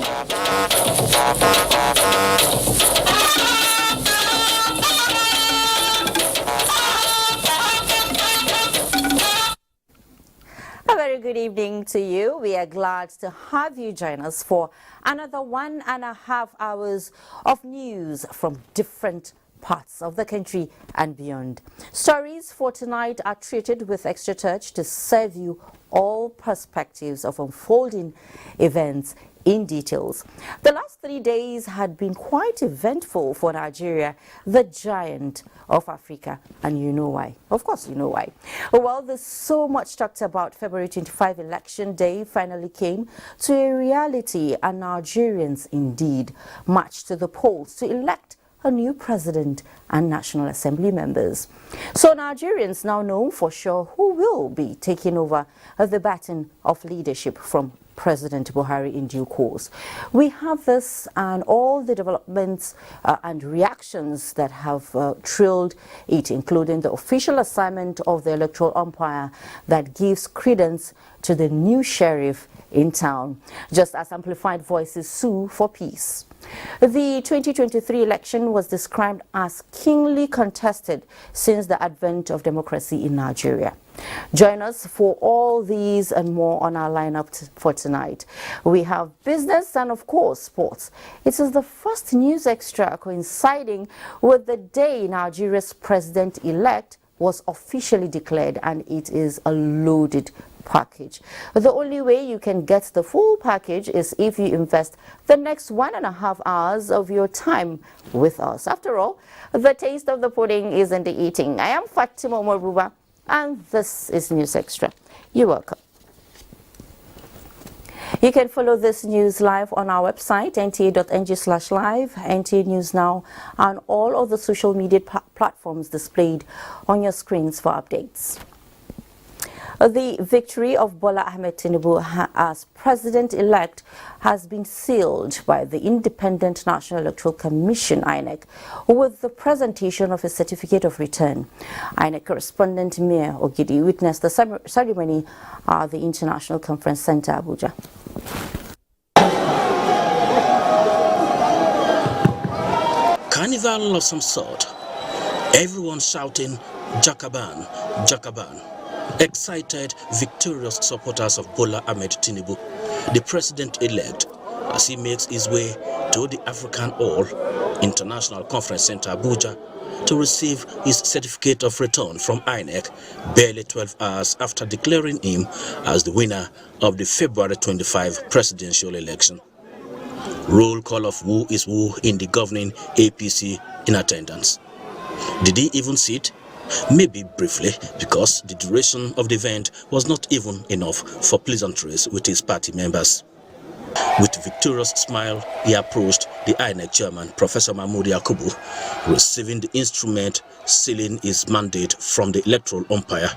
A very good evening to you. We are glad to have you join us for another 1.5 hours of news from different parts of the country and beyond. Stories for tonight are treated with extra touch to serve you all perspectives of unfolding events in details. The last 3 days had been quite eventful for Nigeria, the giant of Africa, and you know why. Of course you know why. Well, there's so much talked about. February 25 election day finally came to a reality, and Nigerians indeed marched to the polls to elect a new president and National Assembly members. So Nigerians now know for sure who will be taking over the baton of leadership from President Buhari in due course. We have this and all the developments and reactions that have trailed it, including the official assignment of the electoral umpire that gives credence to the new sheriff in town, just as amplified voices sue for peace. The 2023 election was described as keenly contested since the advent of democracy in Nigeria. Join us for all these and more on our lineup for tonight. We have business and, of course, sports. It is the first news extra coinciding with the day Nigeria's president-elect was officially declared, and it is a loaded package. The only way you can get the full package is if you invest the next 1.5 hours of your time with us. After all, the taste of the pudding is in the eating. I am Fatima Maruba, and this is News Extra. You're welcome. You can follow this news live on our website, nta.ng/live, NTA News Now, and all of the social media platforms displayed on your screens for updates. The victory of Bola Ahmed Tinubu as president-elect has been sealed by the Independent National Electoral Commission, INEC, with the presentation of a certificate of return. INEC correspondent Mayor Ogidi witnessed the ceremony at the International Conference Center, Abuja. Carnival of some sort. Everyone shouting, Jakaban, Jakaban. Excited, victorious supporters of Bola Ahmed Tinubu, the president-elect, as he makes his way to the African Hall International Conference Center, Abuja, to receive his certificate of return from INEC barely 12 hours after declaring him as the winner of the February 25 presidential election. Roll call of who is who in the governing APC in attendance. Did he even sit? Maybe briefly, because the duration of the event was not even enough for pleasantries with his party members. With a victorious smile, he approached the INEC chairman, Professor Mahmoud Yakubu, receiving the instrument sealing his mandate from the electoral umpire.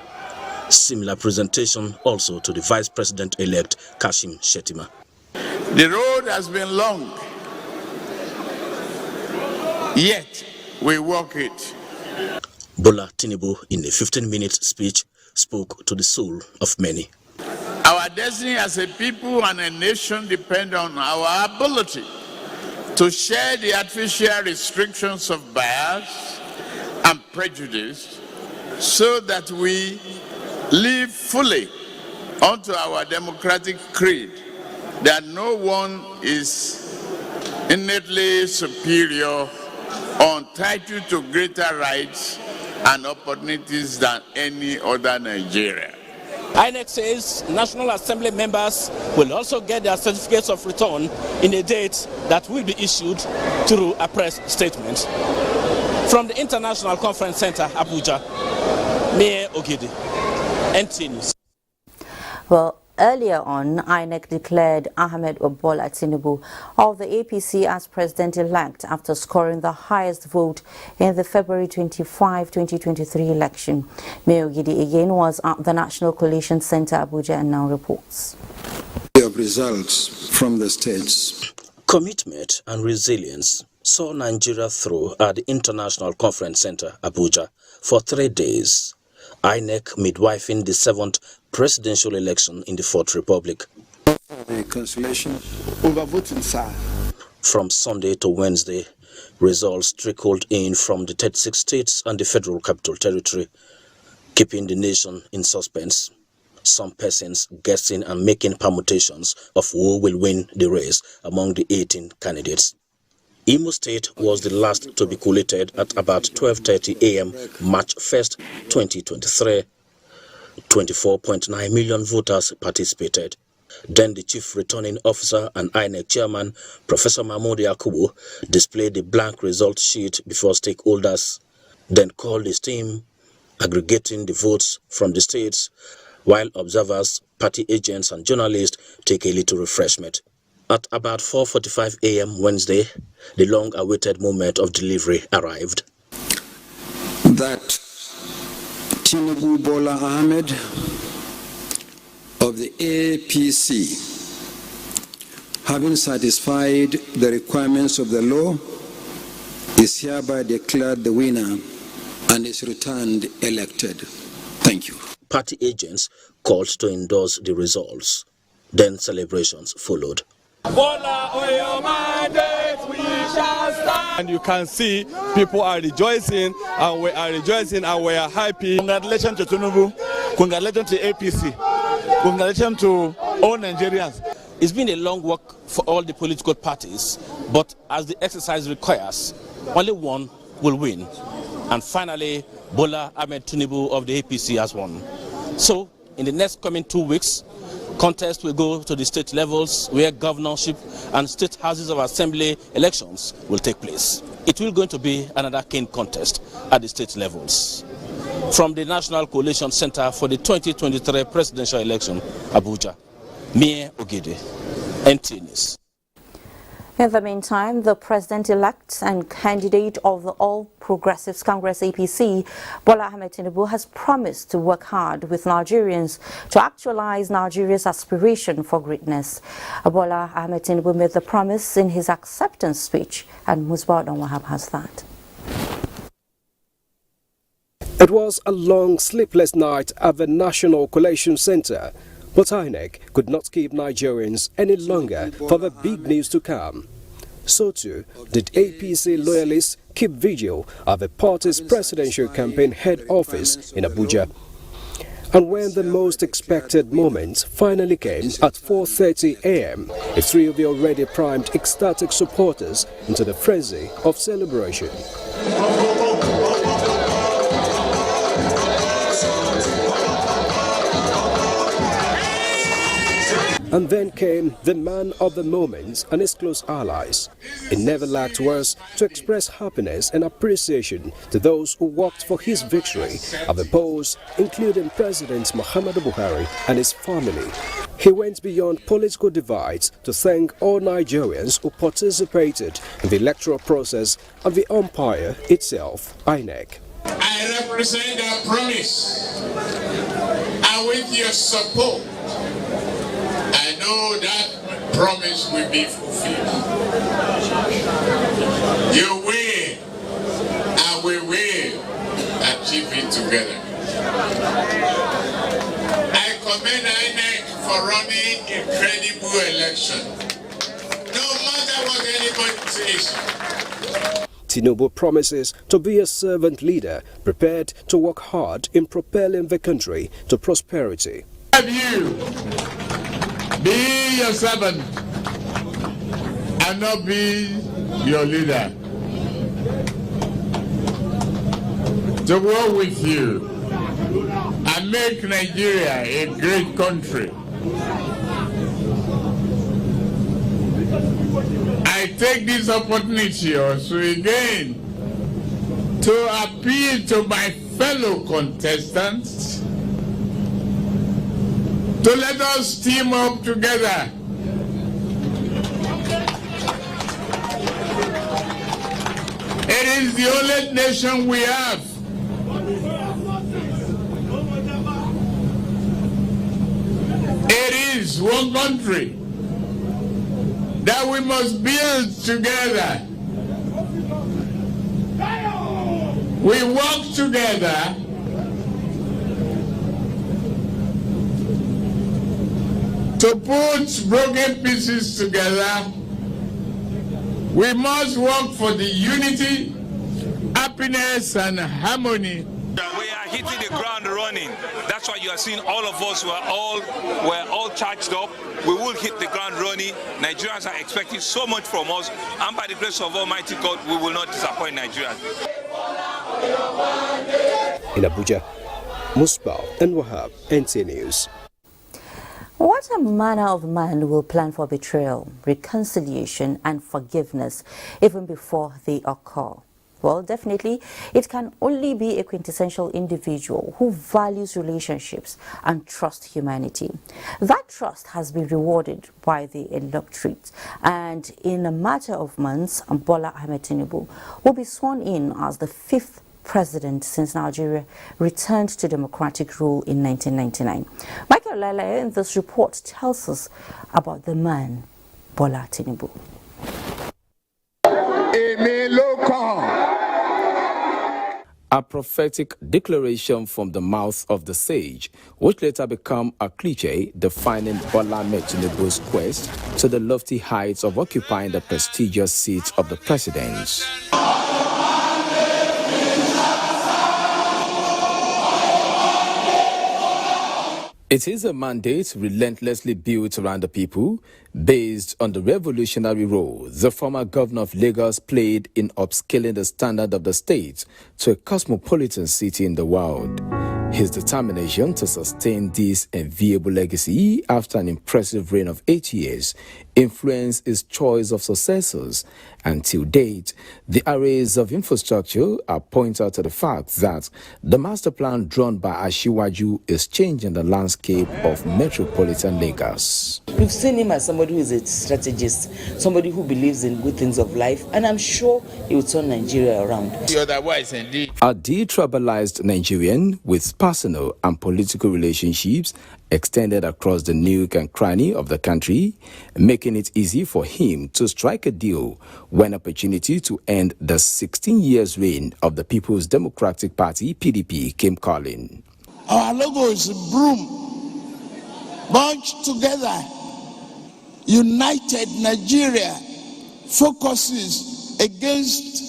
Similar presentation also to the vice president-elect, Kashim Shettima. The road has been long, yet we walk it. Bola Tinubu, in a 15-minute speech, spoke to the soul of many. Our destiny as a people and a nation depend on our ability to share the artificial restrictions of bias and prejudice so that we live fully onto our democratic creed, that no one is innately superior or entitled to greater rights and opportunities than any other Nigerian. INEC says National Assembly members will also get their certificates of return in a date that will be issued through a press statement. From the International Conference Center, Abuja, Mayor Ogidi, NTA News. Well, earlier on, INEC declared Ahmed Bola Tinubu of the APC as president-elect after scoring the highest vote in the February 25, 2023 election. Mayor Ogidi again was at the National Coalition Center, Abuja, and now reports. Of results from the states. Commitment and resilience saw Nigeria through at the International Conference Center, Abuja, for 3 days. INEC midwifing the 7th presidential election in the Fourth Republic. A consolation. Overvoting, sir. From Sunday to Wednesday, results trickled in from the 36 states and the Federal Capital Territory, keeping the nation in suspense. Some persons guessing and making permutations of who will win the race among the 18 candidates. Imo State was the last to be collated at about 12:30 a.m. March 1st, 2023. 24.9 million voters participated. Then the Chief Returning Officer and INEC Chairman, Professor Mahmoud Yakubu, displayed the blank result sheet before stakeholders, then called his team, aggregating the votes from the states, while observers, party agents and journalists take a little refreshment. At about 4:45 a.m. Wednesday, the long-awaited moment of delivery arrived. That Tinubu Bola Ahmed of the APC, having satisfied the requirements of the law, is hereby declared the winner and is returned elected. Thank you. Party agents called to endorse the results. Then celebrations followed. And you can see people are rejoicing, and we are rejoicing, and we are happy. Congratulations to Tinubu. Congratulations to APC. Congratulations to all Nigerians. It's been a long walk for all the political parties, but as the exercise requires, only one will win. And finally, Bola Ahmed Tinubu of the APC has won. So, in the next coming 2 weeks, contest will go to the state levels where governorship and state houses of assembly elections will take place. It will going to be another keen contest at the state levels. From the National Coalition Center for the 2023 presidential election, Abuja, Mie Ogede, NTA News. In the meantime, the president-elect and candidate of the All Progressives Congress APC, Bola Ahmed Tinubu, has promised to work hard with Nigerians to actualize Nigeria's aspiration for greatness. Bola Ahmed Tinubu made the promise in his acceptance speech, and Musbaud Wahab has that. It was a long, sleepless night at the National Coalition Center, but INEC could not keep Nigerians any longer for the big news to come. So too did APC loyalists keep vigil at the party's presidential campaign head office in Abuja. And when the most expected moment finally came at 4:30 a.m., it threw the already primed ecstatic supporters into the frenzy of celebration. And then came the man of the moment and his close allies. He never lacked words to express happiness and appreciation to those who worked for his victory at the polls, including President Muhammadu Buhari and his family. He went beyond political divides to thank all Nigerians who participated in the electoral process and the umpire itself, INEC. I represent a promise, and with your support, I know that promise will be fulfilled. You will, and we will achieve it together. I commend INEC for running a credible election, no matter what anybody says. Tinubu promises to be a servant leader prepared to work hard in propelling the country to prosperity. Have you be your servant and not be your leader. To work with you and make Nigeria a great country. I take this opportunity also again to appeal to my fellow contestants to let us team up together. It is the only nation we have. It is one country that we must build together. We work together to put broken pieces together. We must work for the unity, happiness, and harmony. We are hitting the ground running. That's why you are seeing all of us we're all charged up. We will hit the ground running. Nigerians are expecting so much from us, and by the grace of Almighty God, we will not disappoint Nigerians. In Abuja, Musbah and Wahab, NTA News. What a manner of man will plan for betrayal, reconciliation and forgiveness even before they occur? Well, definitely, it can only be a quintessential individual who values relationships and trusts humanity. That trust has been rewarded by the electorate, and in a matter of months, Bola Ahmed Tinubu will be sworn in as the 5th president since Nigeria returned to democratic rule in 1999. Michael Lala in this report tells us about the man, Bola Tinubu. A prophetic declaration from the mouth of the sage, which later became a cliche defining Bola Ahmed Tinubu's quest to the lofty heights of occupying the prestigious seat of the president. It is a mandate relentlessly built around the people, based on the revolutionary role the former governor of Lagos played in upscaling the standard of the state to a cosmopolitan city in the world. His determination to sustain this enviable legacy after an impressive reign of 8 years influenced his choice of successors. Until date, the arrays of infrastructure are pointed to the fact that the master plan drawn by Asiwaju is changing the landscape of metropolitan Lagos. We've seen him as somebody who is a strategist, somebody who believes in good things of life, and I'm sure he will turn Nigeria around. Otherwise, indeed. A detribalized Nigerian with personal and political relationships extended across the nook and cranny of the country, making it easy for him to strike a deal when opportunity to end the 16 years reign of the People's Democratic Party, PDP, came calling. Our logo is a broom, bunched together, united Nigeria focuses against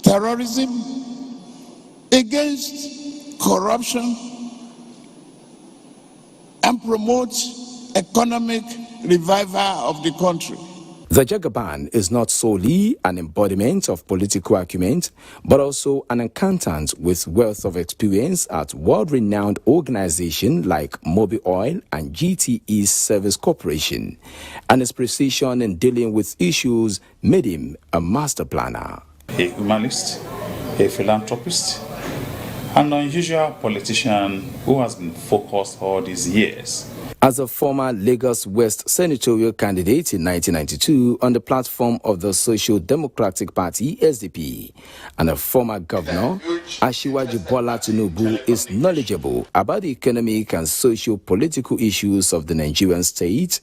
terrorism, against corruption, and promote economic revival of the country. The Jagaban is not solely an embodiment of political acumen, but also an accountant with wealth of experience at world-renowned organizations like Mobil Oil and GTE Service Corporation, and his precision in dealing with issues made him a master planner. A humanist, a philanthropist, an unusual politician who has been focused all these years. As a former Lagos West senatorial candidate in 1992 on the platform of the Social Democratic Party, SDP, and a former governor, Asiwaju Bola Tinubu is knowledgeable about the economic and socio-political issues of the Nigerian state,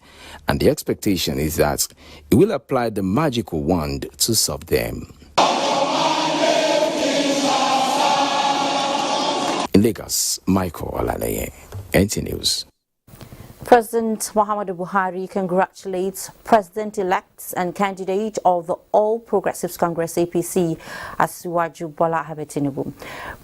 and the expectation is that he will apply the magical wand to solve them. In Lagos, Michael Olalaye, NTA News. President Muhammadu Buhari congratulates President-elect and candidate of the All Progressives Congress APC, Asiwaju Bola Ahmed Tinubu.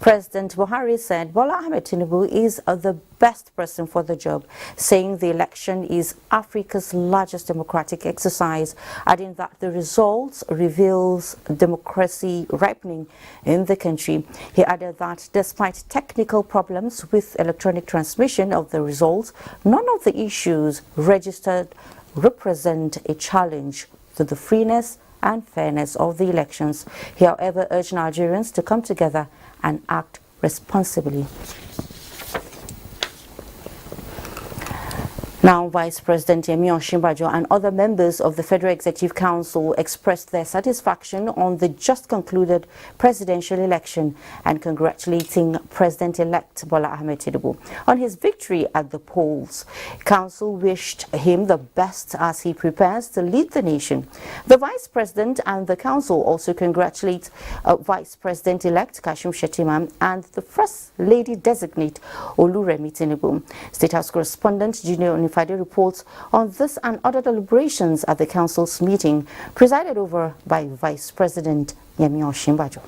President Buhari said Bola Ahmed Tinubu is the best person for the job, saying the election is Africa's largest democratic exercise, adding that the results reveals democracy ripening in the country. He added that despite technical problems with electronic transmission of the results, none of the issues registered represent a challenge to the freeness and fairness of the elections. He, however, urged Nigerians to come together and act responsibly. Now, Vice President Yemi Osinbajo and other members of the Federal Executive Council expressed their satisfaction on the just concluded presidential election and congratulating President-elect Bola Ahmed Tinubu on his victory at the polls. Council wished him the best as he prepares to lead the nation. The Vice President and the Council also congratulate Vice President-elect Kashim Shettima and the First Lady-designate Oluremi Tinubu. State House correspondent Junior Onifade reports on this and other deliberations at the Council's meeting, presided over by Vice President Yemi Osinbajo.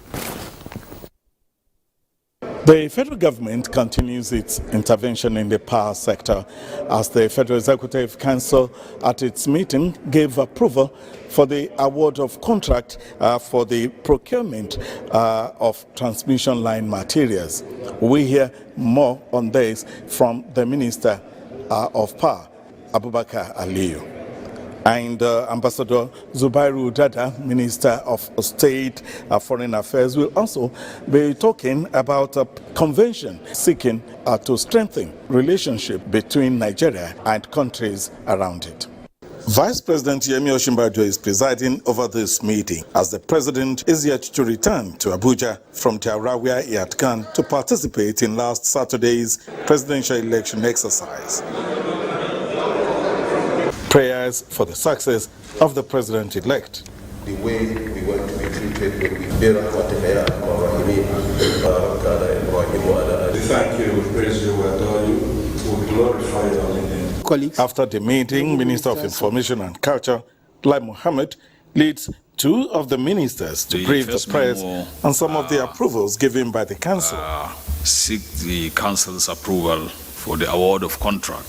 The federal government continues its intervention in the power sector as the Federal Executive Council at its meeting gave approval for the award of contract for the procurement of transmission line materials. We hear more on this from the Minister of Power, Abubakar Aliyu. And Ambassador Zubairu Dada, Minister of State Foreign Affairs, will also be talking about a convention seeking to strengthen relationship between Nigeria and countries around it. Vice President Yemi Osinbajo is presiding over this meeting as the president is yet to return to Abuja from Tiara, where he had gone to participate in last Saturday's presidential election exercise. Prayers for the success of the president-elect. The way we want to be treated when we bear Thank you, praise you, adore you, we glorify your name. Colleagues. After the meeting, Minister of Information and Culture, Lai Mohammed, leads two of the ministers to brief the press on some of the approvals given by the council. Seek the council's approval for the award of contract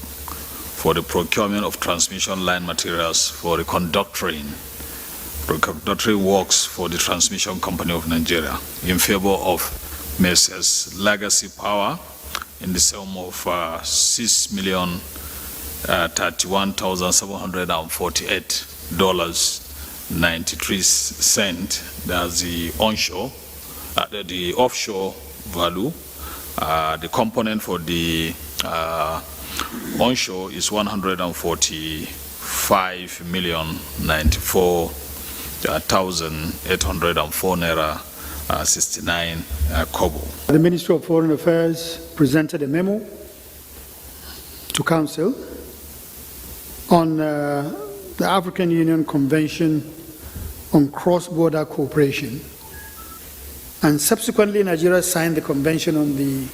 for the procurement of transmission line materials for the conductory works for the Transmission Company of Nigeria in favor of Messrs. Legacy Power in the sum of $6,031,748.93. That's the onshore, the offshore value. The component for the onshore is 145,094,804 naira 69 kobo. The Ministry of Foreign Affairs presented a memo to Council on the African Union Convention on Cross-Border Cooperation, and subsequently Nigeria signed the convention on the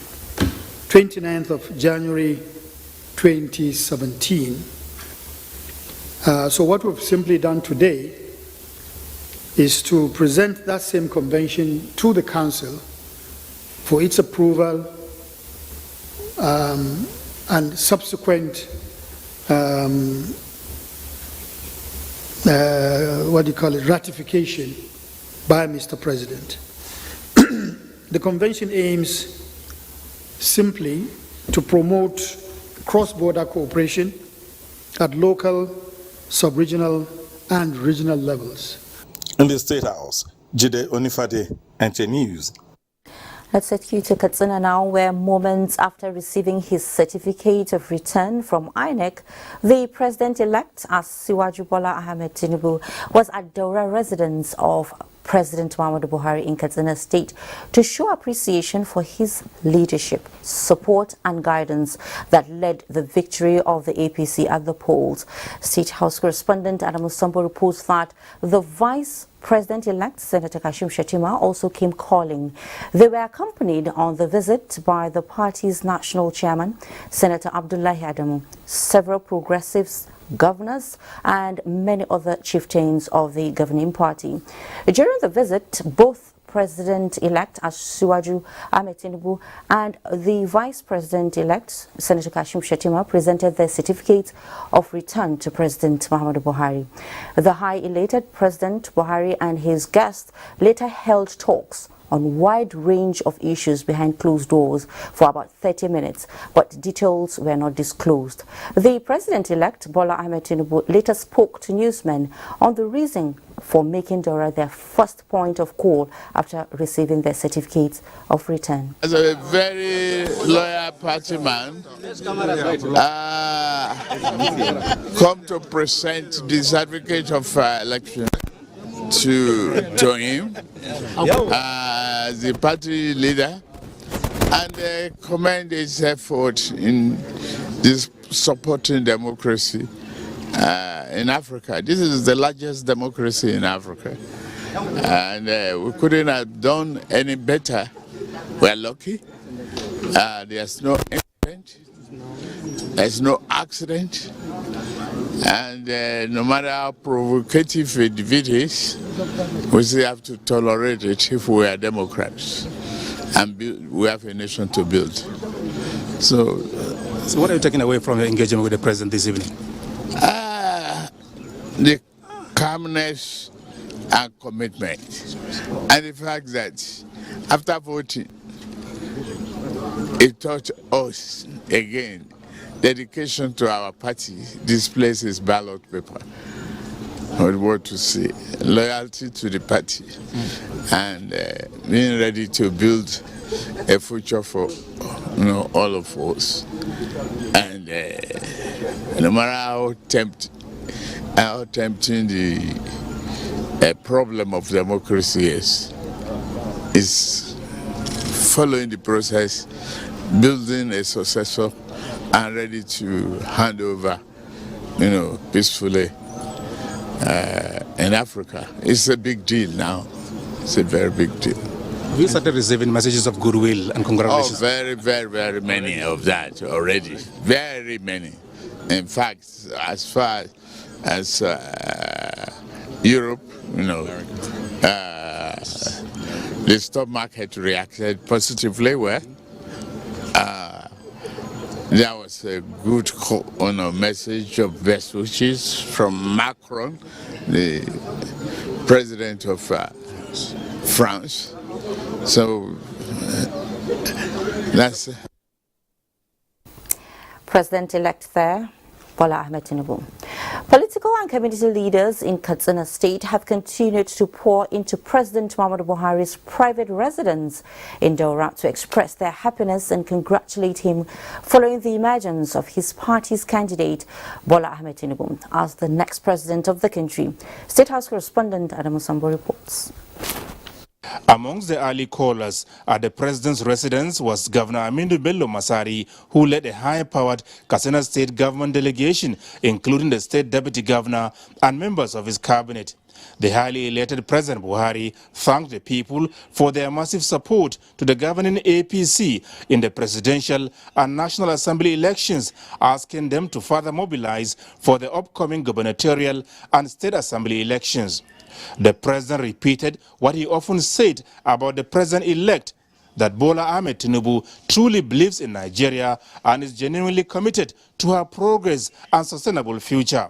29th of January 2017. So what we've simply done today is to present that same convention to the Council for its approval and subsequent ratification by Mr. President. The convention aims simply to promote cross-border cooperation at local, sub-regional, and regional levels. In the State House, Jide Onifade, NTA News. Let's take you to Katsina now, where moments after receiving his certificate of return from INEC, the president-elect Asiwaju Bola Ahmed Tinubu was at Daura residence of President Muhammadu Buhari in Katsina State to show appreciation for his leadership, support and guidance that led the victory of the APC at the polls. State House correspondent Adamu Sambo reports that the Vice President-elect Senator Kashim Shettima also came calling. They were accompanied on the visit by the party's national chairman, Senator Abdullahi Adamu, several progressives, governors and many other chieftains of the governing party. During the visit, both President-elect Asiwaju Ahmed Tinubu and the Vice President-elect Senator Kashim Shettima presented their certificate of return to President Muhammadu Buhari. The high-elated President Buhari and his guests later held talks on a wide range of issues behind closed doors for about 30 minutes, but details were not disclosed. The President-elect Bola Ahmed Tinubu later spoke to newsmen on the reason for making Daura their first point of call after receiving their certificates of return. As a very loyal party man, come to present the certificate of election to him as the party leader, and commend his effort in this supporting democracy in Africa. This is the largest democracy in Africa, and we couldn't have done any better. We're lucky. There's no incident, there's no accident, and no matter how provocative a defeat is, we still have to tolerate it if we are Democrats and we have a nation to build. So what are you taking away from your engagement with the president this evening? The calmness and commitment, and the fact that after voting, it taught us again dedication to our party. This place is ballot paper. I want to say loyalty to the party and being ready to build a future for all of us. And no matter how tempting the problem of democracy is following the process, building a successor, and ready to hand over, peacefully in Africa. It's a big deal now. It's a very big deal. We started receiving messages of goodwill and congratulations. Oh, very, very, very many of that already. Very many. In fact, as far as Europe, the stock market reacted positively well. There was a good message of best wishes from Macron, the president of France. So that's President-elect there, Bola Ahmed Tinubu. Political and community leaders in Katsina State have continued to pour into President Muhammadu Buhari's private residence in Daura to express their happiness and congratulate him following the emergence of his party's candidate, Bola Ahmed Tinubu, as the next president of the country. State House correspondent Adamu Sambo reports. Amongst the early callers at the president's residence was Governor Amindu Bello Masari, who led a high-powered Katsina State government delegation, including the state deputy governor and members of his cabinet. The highly elated President Buhari thanked the people for their massive support to the governing APC in the presidential and National Assembly elections, asking them to further mobilize for the upcoming gubernatorial and state assembly elections. The president repeated what he often said about the president-elect, that Bola Ahmed Tinubu truly believes in Nigeria and is genuinely committed to her progress and sustainable future.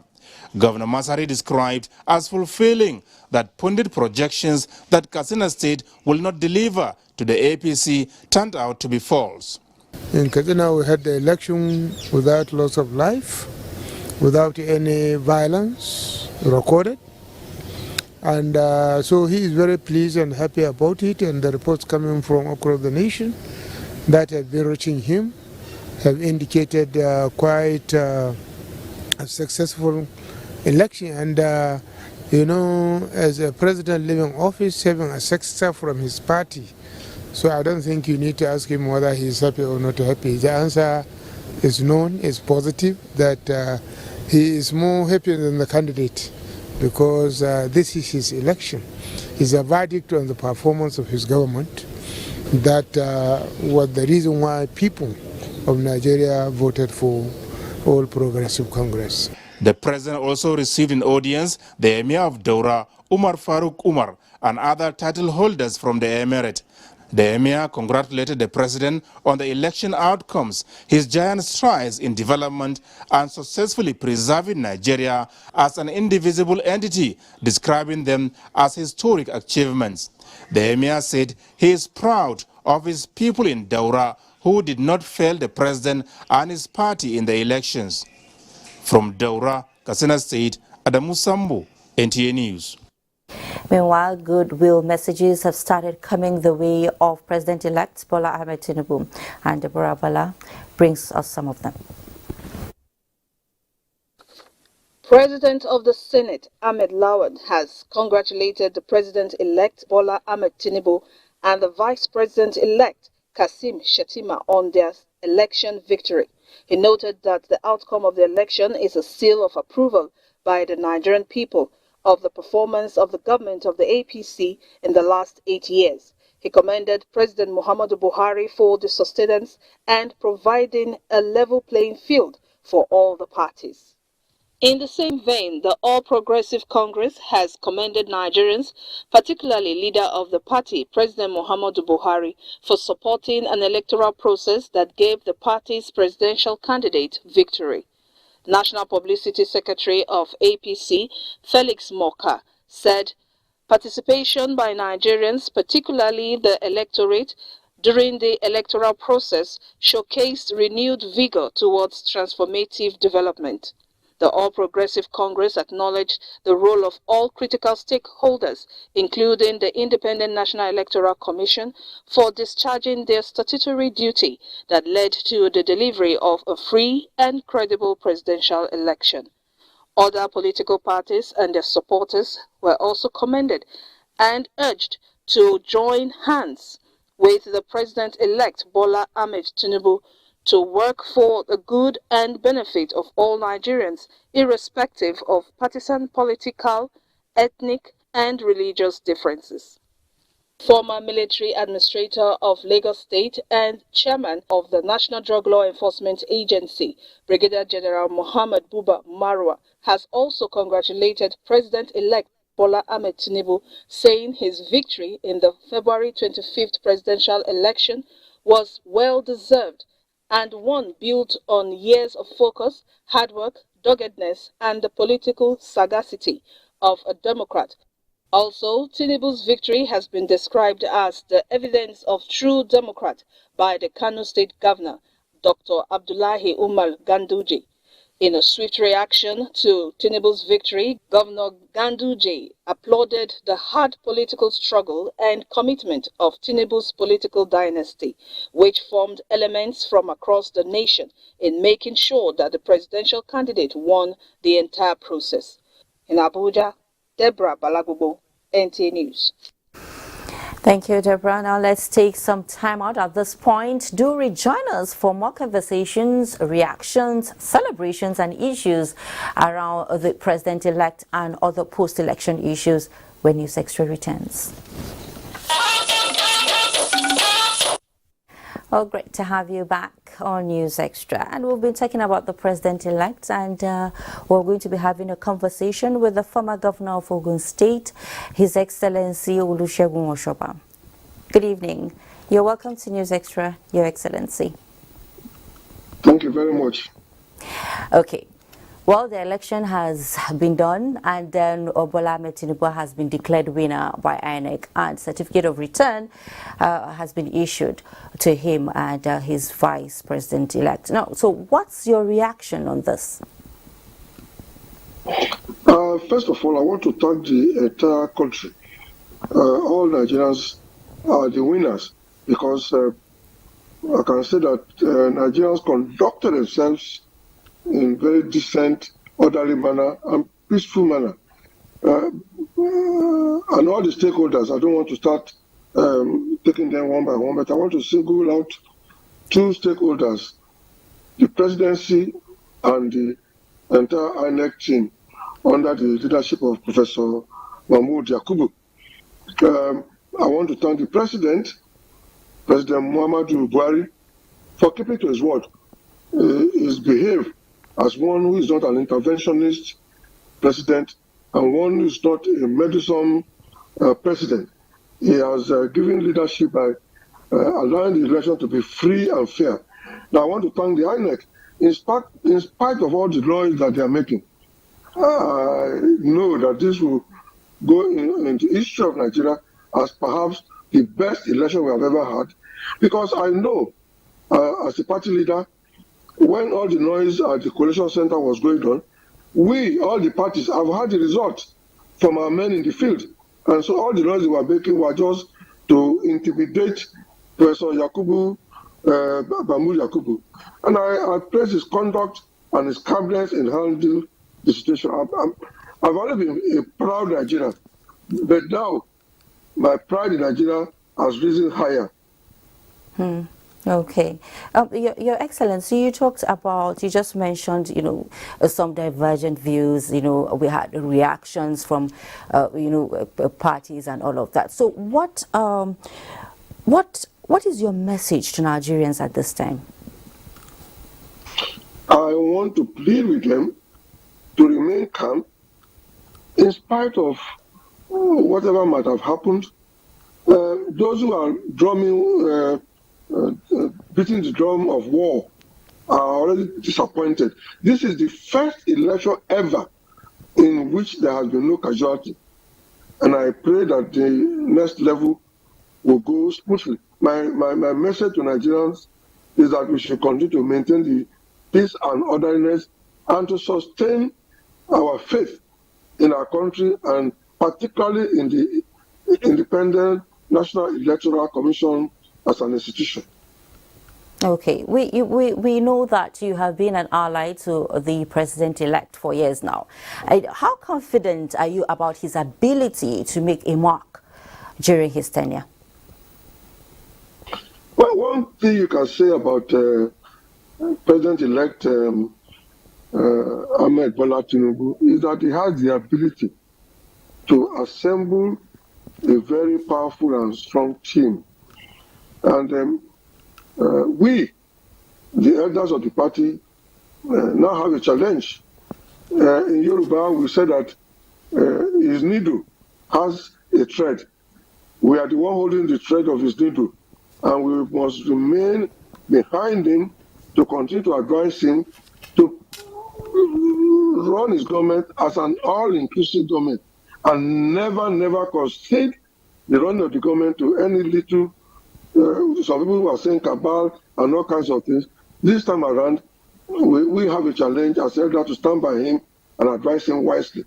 Governor Masari described as fulfilling that pundit projections that Katsina State will not deliver to the APC turned out to be false. In Katsina, we had the election without loss of life, without any violence recorded. And so he is very pleased and happy about it, and the reports coming from across the nation that have been reaching him have indicated quite a successful election. And as a president leaving office, having a successor from his party, so I don't think you need to ask him whether he's happy or not happy. The answer is known, is positive, that he is more happy than the candidate, because this is his election. It's a verdict on the performance of his government that was the reason why people of Nigeria voted for All Progressive Congress. The president also received in audience the Emir of Daura, Umar Farooq Umar, and other title holders from the emirate. The Emir congratulated the president on the election outcomes, his giant strides in development, and successfully preserving Nigeria as an indivisible entity, describing them as historic achievements. The Emir said he is proud of his people in Daura who did not fail the president and his party in the elections. From Daura, Katsina State, Adamu Sambo, NTA News. Meanwhile, goodwill messages have started coming the way of President-elect Bola Ahmed Tinubu, and Deborah Bala brings us some of them. President of the Senate, Ahmed Lawan, has congratulated the President-elect Bola Ahmed Tinubu and the Vice President-elect Kassim Shettima on their election victory. He noted that the outcome of the election is a seal of approval by the Nigerian people of the performance of the government of the APC in the last 8 years. He commended President Muhammadu Buhari for the sustenance and providing a level playing field for all the parties. In the same vein, the All Progressive Congress has commended Nigerians, particularly leader of the party, President Muhammadu Buhari, for supporting an electoral process that gave the party's presidential candidate victory. National Publicity Secretary of APC, Felix Moka, said participation by Nigerians, particularly the electorate, during the electoral process showcased renewed vigor towards transformative development. The All Progressive Congress acknowledged the role of all critical stakeholders, including the Independent National Electoral Commission, for discharging their statutory duty that led to the delivery of a free and credible presidential election. Other political parties and their supporters were also commended and urged to join hands with the President-elect Bola Ahmed Tinubu to work for the good and benefit of all Nigerians, irrespective of partisan, political, ethnic, and religious differences. Former military administrator of Lagos State and chairman of the National Drug Law Enforcement Agency, Brigadier General Muhammad Buba Marwa, has also congratulated President-elect Bola Ahmed Tinubu, saying his victory in the February 25th presidential election was well-deserved and one built on years of focus, hard work, doggedness, and the political sagacity of a Democrat. Also, Tinubu's victory has been described as the evidence of true Democrat by the Kano State Governor, Dr. Abdullahi Umar Ganduje. In a swift reaction to Tinubu's victory, Governor Ganduje applauded the hard political struggle and commitment of Tinubu's political dynasty, which formed elements from across the nation in making sure that the presidential candidate won the entire process. In Abuja, Deborah Balagubo, NTA News. Thank you, Deborah. Now let's take some time out at this point. Do rejoin us for more conversations, reactions, celebrations, and issues around the president-elect and other post-election issues when News Extra returns. Oh, great to have you back on News Extra. And we'll be talking about the president-elect, and we're going to be having a conversation with the former governor of Ogun State, His Excellency Olusegun Oshoba. Good evening. You're welcome to News Extra, Your Excellency. Thank you very much. Okay. Well, the election has been done, and then Bola Ahmed Tinubu has been declared winner by INEC, and certificate of return has been issued to him and his vice president-elect. Now, so what's your reaction on this? First of all, I want to thank the entire country. All Nigerians are the winners, because I can say that Nigerians conducted themselves in very decent, orderly manner and peaceful manner. And all the stakeholders, I don't want to start taking them one by one, but I want to single out two stakeholders, the presidency and the entire INEC team under the leadership of Professor Mahmoud Yakubu. I want to thank the President Muhammadu Buhari, for keeping to his word. He's behaved as one who is not an interventionist president and one who is not a meddlesome president. He has given leadership by allowing the election to be free and fair. Now, I want to thank the INEC. In spite of all the noise that they are making, I know that this will go in the history of Nigeria as perhaps the best election we have ever had, because I know, as a party leader, when all the noise at the coalition center was going on, we, all the parties, have had the result from our men in the field. And so all the noise they were making were just to intimidate Professor Yakubu, Bambu Yakubu. And I praise his conduct and his calmness in handling the situation. I've always been a proud Nigerian, but now my pride in Nigeria has risen higher. Okay. Your Excellency, you just mentioned, some divergent views, we had reactions from, parties and all of that. So what is your message to Nigerians at this time? I want to plead with them to remain calm in spite of whatever might have happened. Those who are drumming, beating the drum of war are already disappointed. This is the first election ever in which there has been no casualty. And I pray that the next level will go smoothly. My message to Nigerians is that we should continue to maintain the peace and orderliness and to sustain our faith in our country, and particularly in the Independent National Electoral Commission as an institution. Okay, we know that you have been an ally to the president-elect for years now. How confident are you about his ability to make a mark during his tenure? Well, one thing you can say about President-elect Ahmed Bola Tinubu is that he has the ability to assemble a very powerful and strong team. And we, the elders of the party, now have a challenge. In Yoruba, we say that his needle has a thread. We are the one holding the thread of his needle, and we must remain behind him to continue to advise him to run his government as an all-inclusive government and never concede the running of the government to any little, some people who are saying cabal and all kinds of things. This time around, we have a challenge as elders to stand by him and advise him wisely.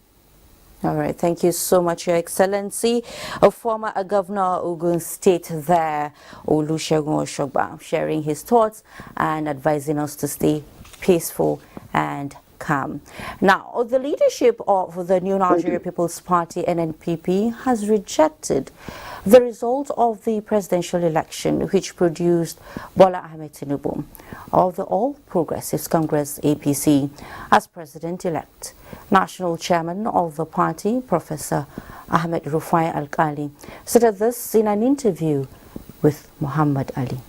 All right, thank you so much, Your Excellency. A former governor Ogun State there, Olusegun Oshogba, sharing his thoughts and advising us to stay peaceful and calm. Now, the leadership of the New Nigeria People's Party, NNPP, has rejected the result of the presidential election, which produced Bola Ahmed Tinubu of the All Progressives Congress, APC, as president-elect. National chairman of the party, Professor Ahmed Rufai Alkali, said this in an interview with Muhammad Ali.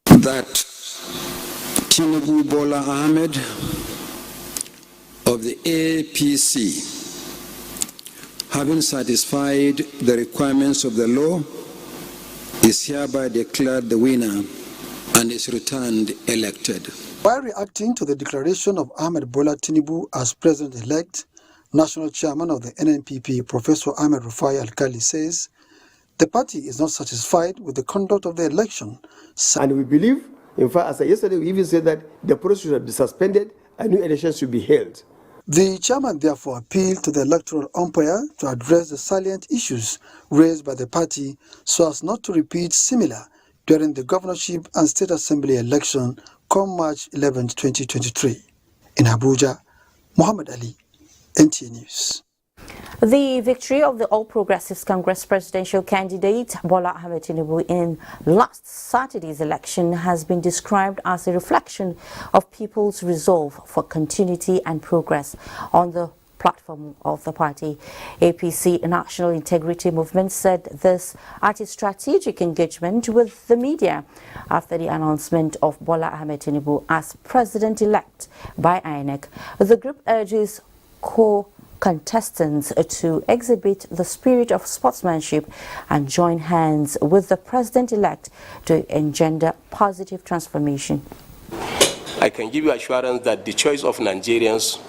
That Tinubu Bola Ahmed of the APC, having satisfied the requirements of the law, is hereby declared the winner and is returned elected. While reacting to the declaration of Ahmed Bola Tinubu as president-elect, national chairman of the NNPP, Professor Ahmed Rufai Alkali, says the party is not satisfied with the conduct of the election. And we believe, in fact, as yesterday we even said that the process should be suspended and new elections should be held. The chairman therefore appealed to the electoral umpire to address the salient issues raised by the party so as not to repeat similar during the governorship and state assembly election come March 11, 2023. In Abuja, Muhammad Ali, NTA News. The victory of the All Progressives Congress presidential candidate Bola Ahmed Tinubu in last Saturday's election has been described as a reflection of people's resolve for continuity and progress on the platform of the party. APC National Integrity Movement said this at a strategic engagement with the media after the announcement of Bola Ahmed Tinubu as president-elect by INEC. The group urges contestants to exhibit the spirit of sportsmanship and join hands with the president-elect to engender positive transformation. I can give you assurance that the choice of Nigerians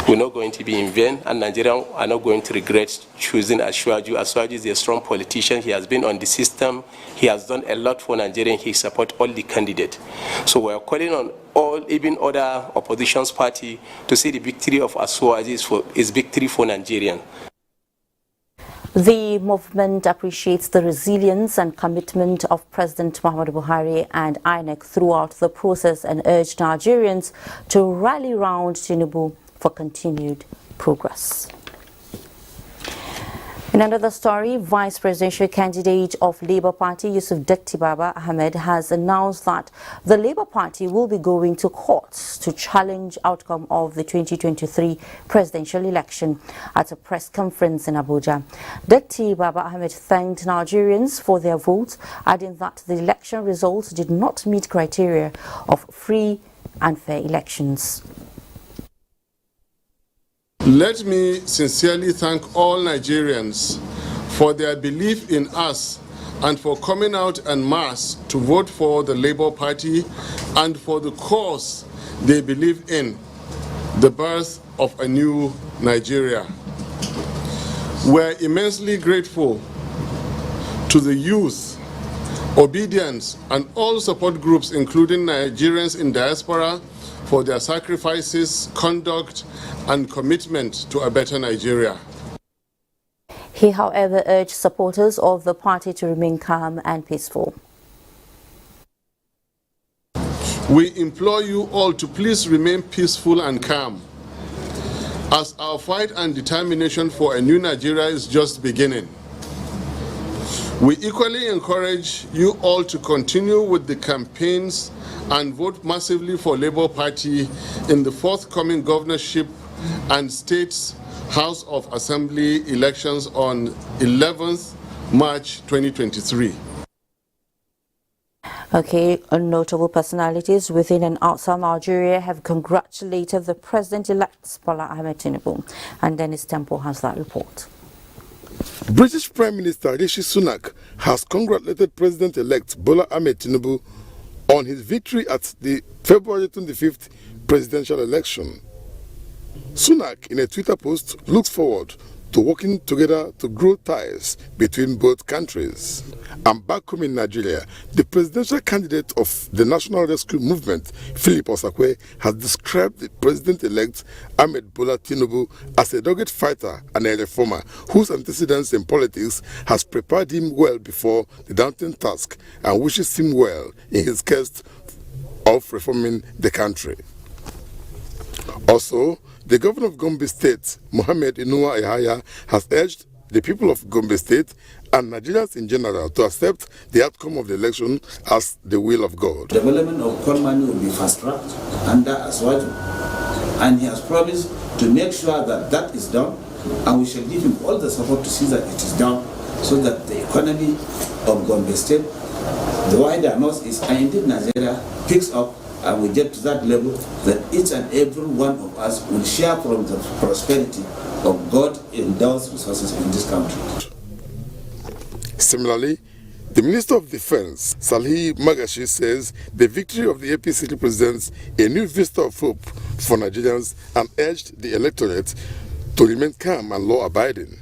will not going to be in vain, and Nigerians are not going to regret choosing Ashwaju. Ashwaju is a strong politician. He has been on the system. He has done a lot for Nigeria. He supports all the candidates. So we are calling on all, even other oppositions party, to see the victory of Ashwaju is victory for Nigerians. The movement appreciates the resilience and commitment of President Muhammadu Buhari and INEC throughout the process and urged Nigerians to rally round Tinubu for continued progress. In another story, Vice Presidential candidate of Labour Party Yusuf Datti Baba Ahmed has announced that the Labour Party will be going to court to challenge outcome of the 2023 presidential election at a press conference in Abuja. Datti Baba Ahmed thanked Nigerians for their votes, adding that the election results did not meet criteria of free and fair elections. Let me sincerely thank all Nigerians for their belief in us and for coming out en masse to vote for the Labour Party and for the cause they believe in, the birth of a new Nigeria. We're immensely grateful to the youth, obedience, and all support groups, including Nigerians in diaspora, for their sacrifices, conduct, and commitment to a better Nigeria. He, however, urged supporters of the party to remain calm and peaceful. We implore you all to please remain peaceful and calm, as our fight and determination for a new Nigeria is just beginning. We equally encourage you all to continue with the campaigns and vote massively for Labour Party in the forthcoming governorship and States House of Assembly elections on 11th March 2023. Okay, notable personalities within and outside Nigeria have congratulated the President-elect Bola Ahmed Tinubu. And Dennis Temple has that report. British Prime Minister Rishi Sunak has congratulated President-elect Bola Ahmed Tinubu on his victory at the February 25th presidential election. Sunak, in a Twitter post, looks forward to working together to grow ties between both countries. And back home in Nigeria, the presidential candidate of the National Rescue Movement, Philip Osakwe, has described the president-elect Ahmed Bola Tinubu as a dogged fighter and a reformer whose antecedents in politics has prepared him well before the daunting task and wishes him well in his quest of reforming the country. Also, the governor of Gombe State, Mohammed Inuwa Ehaya, has urged the people of Gombe State and Nigerians in general to accept the outcome of the election as the will of God. Development of coal mining will be fast-tracked under Aswaju, and he has promised to make sure that that is done, and we shall give him all the support to see that it is done, so that the economy of Gombe State, the wider northeast, and indeed Nigeria, picks up, and we get to that level that each and every one of us will share from the prosperity of God-endowed resources in this country. Similarly, the Minister of Defense, Salihi Magashi, says the victory of the APC represents a new vista of hope for Nigerians and urged the electorate to remain calm and law-abiding.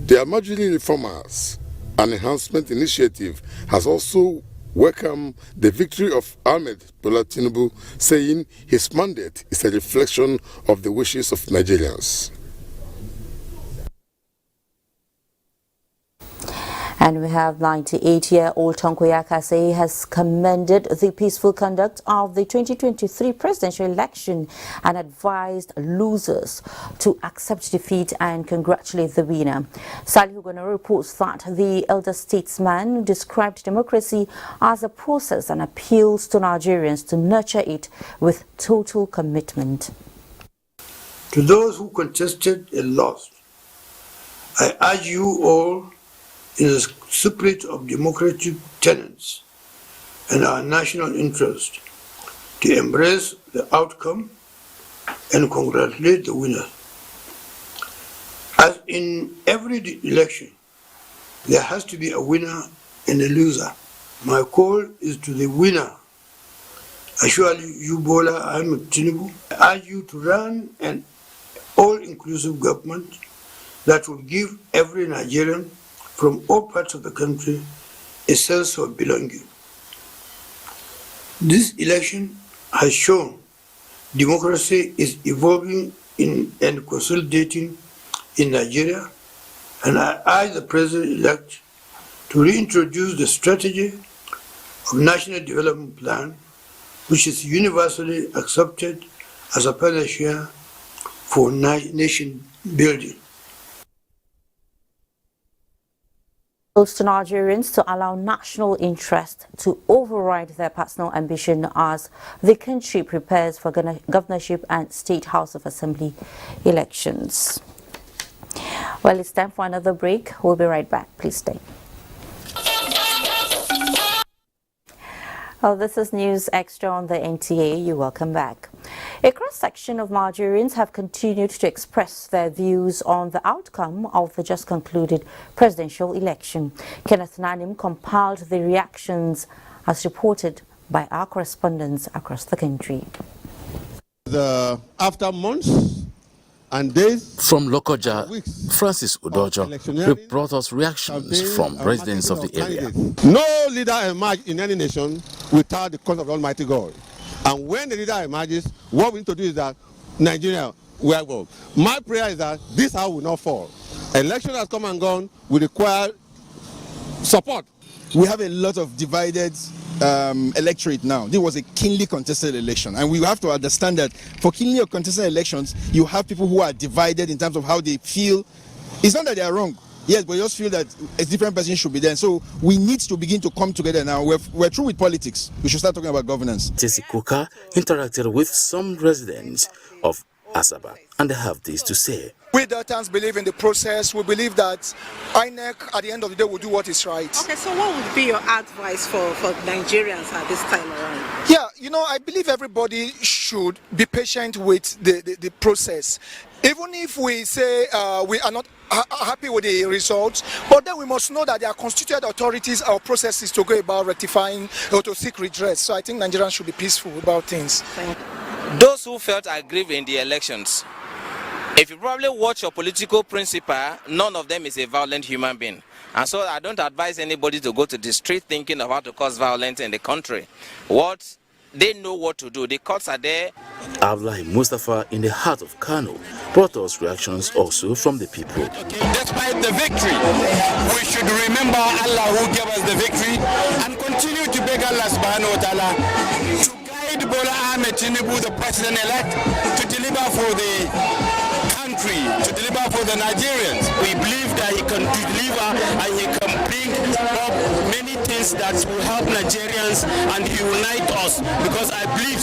The Almajiri Reformers, an enhancement initiative, has also welcomed the victory of Ahmed Bola Tinubu, saying his mandate is a reflection of the wishes of Nigerians. And we have 98-year-old Tanko Yakase has commended the peaceful conduct of the 2023 presidential election and advised losers to accept defeat and congratulate the winner. Salihu Gono reports that the elder statesman described democracy as a process and appeals to Nigerians to nurture it with total commitment. To those who contested and lost, I urge you all, in the spirit of democratic tenets and our national interest, to embrace the outcome and congratulate the winner. As in every election, there has to be a winner and a loser. My call is to the winner. Actually, you, Bola Ahmed Tinubu, I urge you to run an all-inclusive government that will give every Nigerian from all parts of the country a sense of belonging. This election has shown democracy is evolving and consolidating in Nigeria, and I urge the President-elect to reintroduce the strategy of National Development Plan, which is universally accepted as a panacea for nation building. To Nigerians to allow national interest to override their personal ambition as the country prepares for governorship and State House of Assembly elections. Well, it's time for another break. We'll be right back. Please stay. Well, this is News Extra on the NTA. You're welcome back. A cross-section of Nigerians have continued to express their views on the outcome of the just concluded presidential election. Kenneth Nanim compiled the reactions as reported by our correspondents across the country. After months and days from Lokoja, Francis Udojo brought us reactions from residents of the area. No leader emerges in any nation without the cause of the Almighty God. And when the leader emerges, what we need to do is that Nigeria will go. My prayer is that this house will not fall. Election has come and gone. We require support. We have a lot of divided electorate now. This was a keenly contested election, and we have to understand that for keenly contested elections, you have people who are divided in terms of how they feel. It's not that they are wrong, yes, but you just feel that a different person should be there. So we need to begin to come together now. We're through with politics. We should start talking about governance. Tesi Kuka interacted with some residents of Asaba, and they have this to say. We Deltans believe in the process. We believe that INEC at the end of the day will do what is right. Okay, so what would be your advice for Nigerians at this time around? Yeah, you know, I believe everybody should be patient with the process. Even if we say we are not happy with the results, but then we must know that there are constituted authorities or processes to go about rectifying or to seek redress. So I think Nigerians should be peaceful about things. Those who felt aggrieved in the elections, if you probably watch your political principle, none of them is a violent human being. And so I don't advise anybody to go to the street thinking of how to cause violence in the country. They know what to do. The courts are there. Abdullahi Mustafa in the heart of Kano brought us reactions also from the people. Despite the victory, we should remember Allah who gave us the victory and continue to beg Allah subhanahu wa ta'ala to guide Bola Ahmed Tinubu, the president-elect, to deliver for the country, to deliver for the Nigerians. We believe that he can deliver and he can bring up many things that will help Nigerians and unite us, because I believe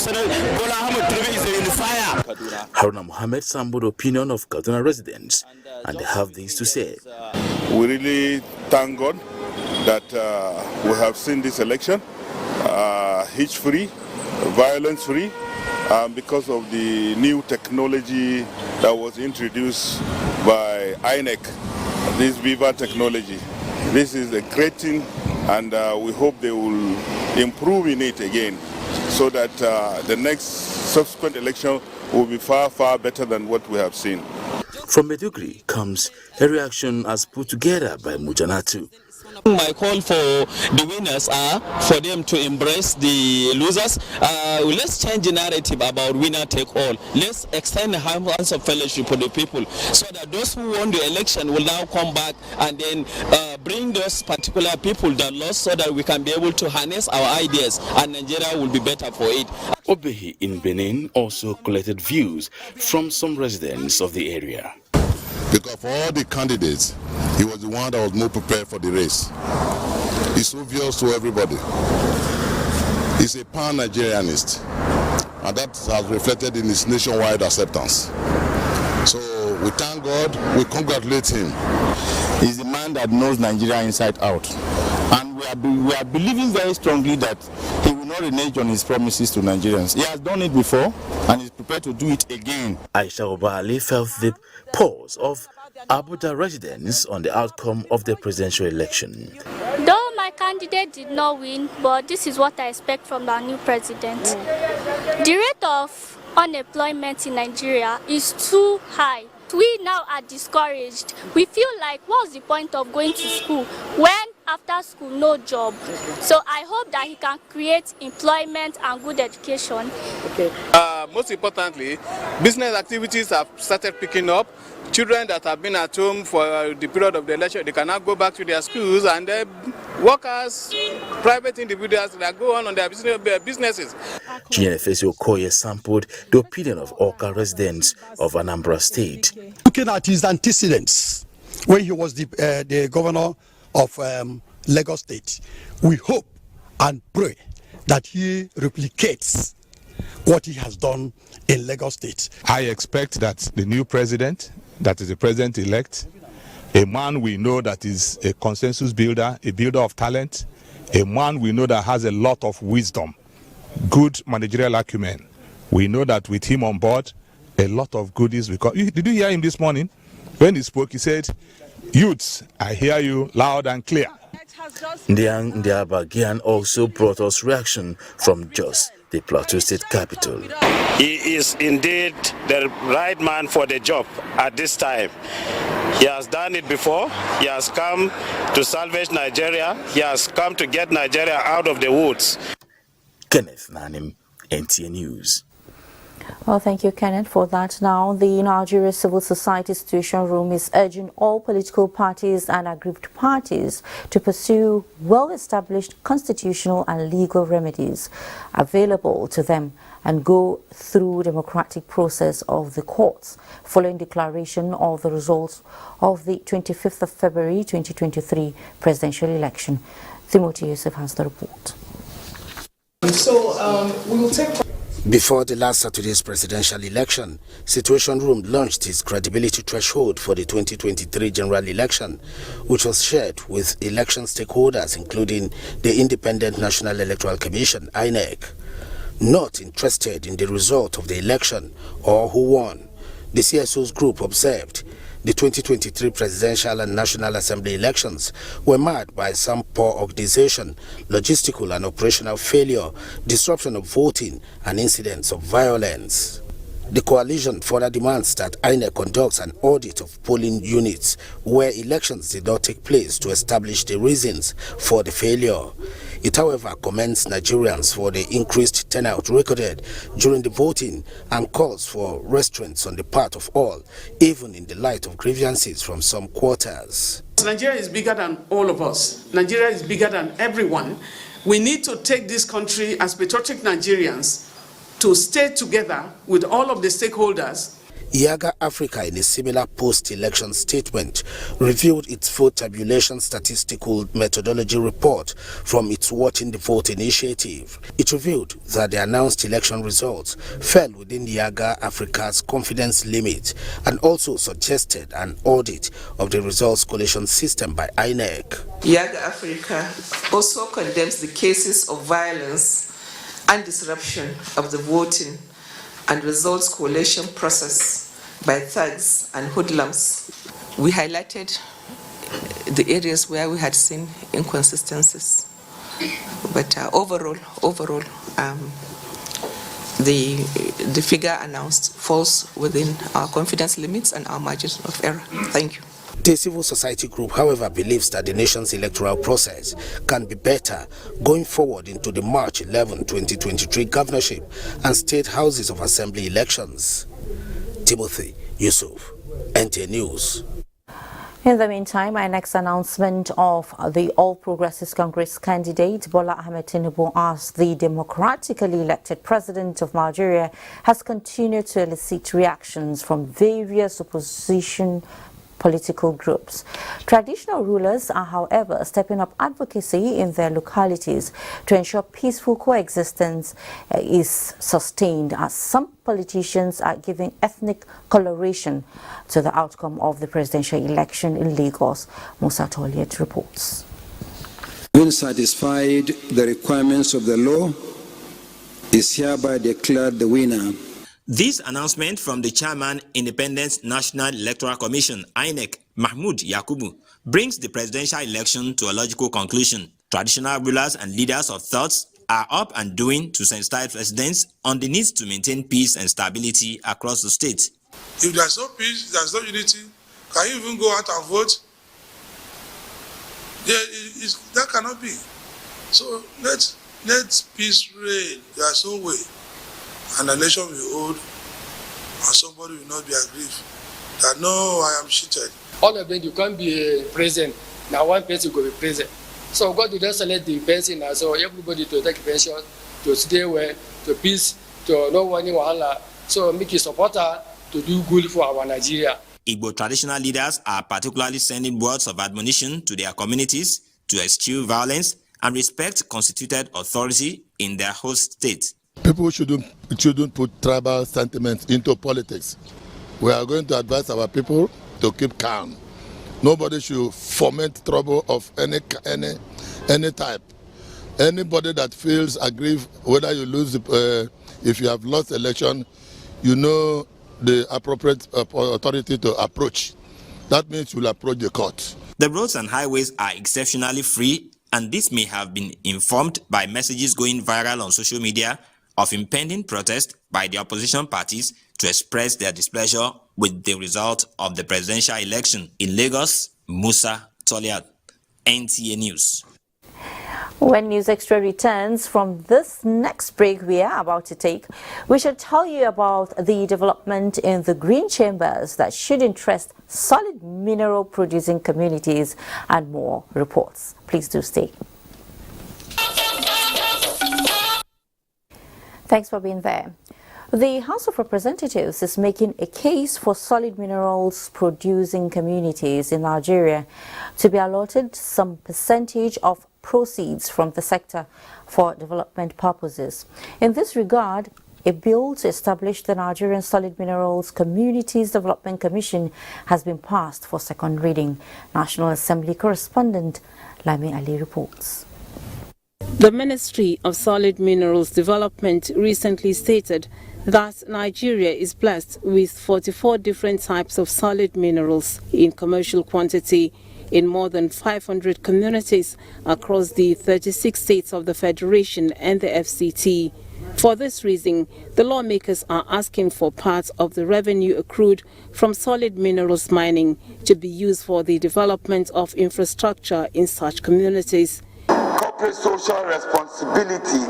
Bola Ahmed Tinubu is a unifier. Haruna Mohammed sampled the opinion of Kaduna residents, and they have this to say. We really thank God that we have seen this election hitch-free, violence-free, because of the new technology that was introduced by INEC, this Viva technology. This is a great thing, and we hope they will improve in it again, so that the next subsequent election will be far, far better than what we have seen. From Meduguri comes a reaction as put together by Mujanatu. My call for the winners are for them to embrace the losers. Let's change the narrative about winner take all. Let's extend the hands of fellowship for the people, so that those who won the election will now come back and then bring those particular people that lost, so that we can be able to harness our ideas and Nigeria will be better for it. Obehi in Benin also collected views from some residents of the area. Because for all the candidates, he was the one that was more prepared for the race. It's obvious to everybody. He's a pan-Nigerianist, and that has reflected in his nationwide acceptance. So we thank God, we congratulate him. He's a man that knows Nigeria inside out. And we are believing very strongly that he will not renege on his promises to Nigerians. He has done it before, and is prepared to do it again. Aisha Obali felt the pause of Abuja residents on the outcome of the presidential election. Though my candidate did not win, but this is what I expect from our new president. The rate of unemployment in Nigeria is too high. We now are discouraged. We feel like, what's the point of going to school when after school no job? So I hope that he can create employment and good education. Most importantly, business activities have started picking up. children that have been at home for the period of the election, they cannot go back to their schools, and workers, private individuals that go on their businesses. GNFSO Okoye sampled the opinion of Awka residents of Anambra State. Looking at his antecedents when he was the governor of Lagos State, we hope and pray that he replicates what he has done in Lagos State. I expect that the new president, that is the president-elect, a man we know that is a consensus builder, a builder of talent, a man we know that has a lot of wisdom, good managerial acumen. We know that with him on board, a lot of goodies will come. Did you hear him this morning? When he spoke, he said, "Youths, I hear you loud and clear." Ndiang Ndiabagian also brought us reaction from Jos, the Plateau State capital. He is indeed the right man for the job at this time. He has done it before. He has come to salvage Nigeria. He has come to get Nigeria out of the woods. Kenneth Nanim, NTA News. Well, thank you, Kenneth, for that. Now, the Nigeria Civil Society Situation Room is urging all political parties and aggrieved parties to pursue well-established constitutional and legal remedies available to them and go through democratic process of the courts following declaration of the results of the 25th of February 2023 presidential election. Timothy Yusuf has the report. So we will take... Before the last Saturday's presidential election, Situation Room launched its credibility threshold for the 2023 general election, which was shared with election stakeholders including the Independent National Electoral Commission, INEC. Not interested in the result of the election or who won, the CSO's group observed the 2023 presidential and National Assembly elections were marred by some poor organization, logistical and operational failure, disruption of voting, and incidents of violence. The coalition further demands that INEC conducts an audit of polling units where elections did not take place to establish the reasons for the failure. It, however, commends Nigerians for the increased turnout recorded during the voting and calls for restraints on the part of all, even in the light of grievances from some quarters. Nigeria is bigger than all of us. Nigeria is bigger than everyone. We need to take this country as patriotic Nigerians to stay together with all of the stakeholders. IAGA Africa, in a similar post-election statement, reviewed its vote tabulation statistical methodology report from its Watching the Vote initiative. It revealed that the announced election results fell within IAGA Africa's confidence limit and also suggested an audit of the results collation system by INEC. IAGA Africa also condemns the cases of violence and disruption of the voting and results collation process by thugs and hoodlums. We highlighted the areas where we had seen inconsistencies, but overall, the figure announced falls within our confidence limits and our margins of error. Thank you. The civil society group, however, believes that the nation's electoral process can be better going forward into the March 11, 2023 governorship and state houses of assembly elections. Timothy Yusuf, NTA News. In the meantime, our next announcement of the All Progressives Congress candidate Bola Ahmed Tinubu as the democratically elected president of Nigeria has continued to elicit reactions from various opposition political groups. Traditional rulers are, however, stepping up advocacy in their localities to ensure peaceful coexistence is sustained, as some politicians are giving ethnic coloration to the outcome of the presidential election in Lagos. Musa Toliet reports. When satisfied the requirements of the law, is hereby declared the winner. This announcement from the chairman, Independent National Electoral Commission, INEC, Mahmoud Yakubu, brings the presidential election to a logical conclusion. Traditional rulers and leaders of thoughts are up and doing to sensitize residents on the need to maintain peace and stability across the state. If there's no peace, there's no unity, can you even go out and vote? That cannot be. So let peace reign. There's no way. And the nation will hold, and somebody will not be aggrieved that no, I am cheated. All of them, you can't be present. Now one person will be present. So God will just select the person, so everybody to take pension, to stay well, to peace, to no one in wahala. So make a supporter to do good for our Nigeria. Igbo traditional leaders are particularly sending words of admonition to their communities to eschew violence and respect constituted authority in their host state. People shouldn't put tribal sentiments into politics. We are going to advise our people to keep calm. Nobody should foment trouble of any type. Anybody that feels aggrieved, whether you lose, if you have lost election, you know the appropriate authority to approach. That means you'll approach the court. The roads and highways are exceptionally free, and this may have been informed by messages going viral on social media of impending protest by the opposition parties to express their displeasure with the result of the presidential election. In Lagos, Musa Toliat, NTA News. When News Extra returns from this next break we are about to take, we shall tell you about the development in the green chambers that should interest solid mineral producing communities and more reports. Please do stay. Thanks for being there. The House of Representatives is making a case for solid minerals producing communities in Nigeria to be allotted some percentage of proceeds from the sector for development purposes. In this regard, a bill to establish the Nigerian Solid Minerals Communities Development Commission has been passed for second reading. National Assembly correspondent Lami Ali reports. The Ministry of Solid Minerals Development recently stated that Nigeria is blessed with 44 different types of solid minerals in commercial quantity in more than 500 communities across the 36 states of the Federation and the FCT. For this reason, the lawmakers are asking for part of the revenue accrued from solid minerals mining to be used for the development of infrastructure in such communities. Corporate social responsibility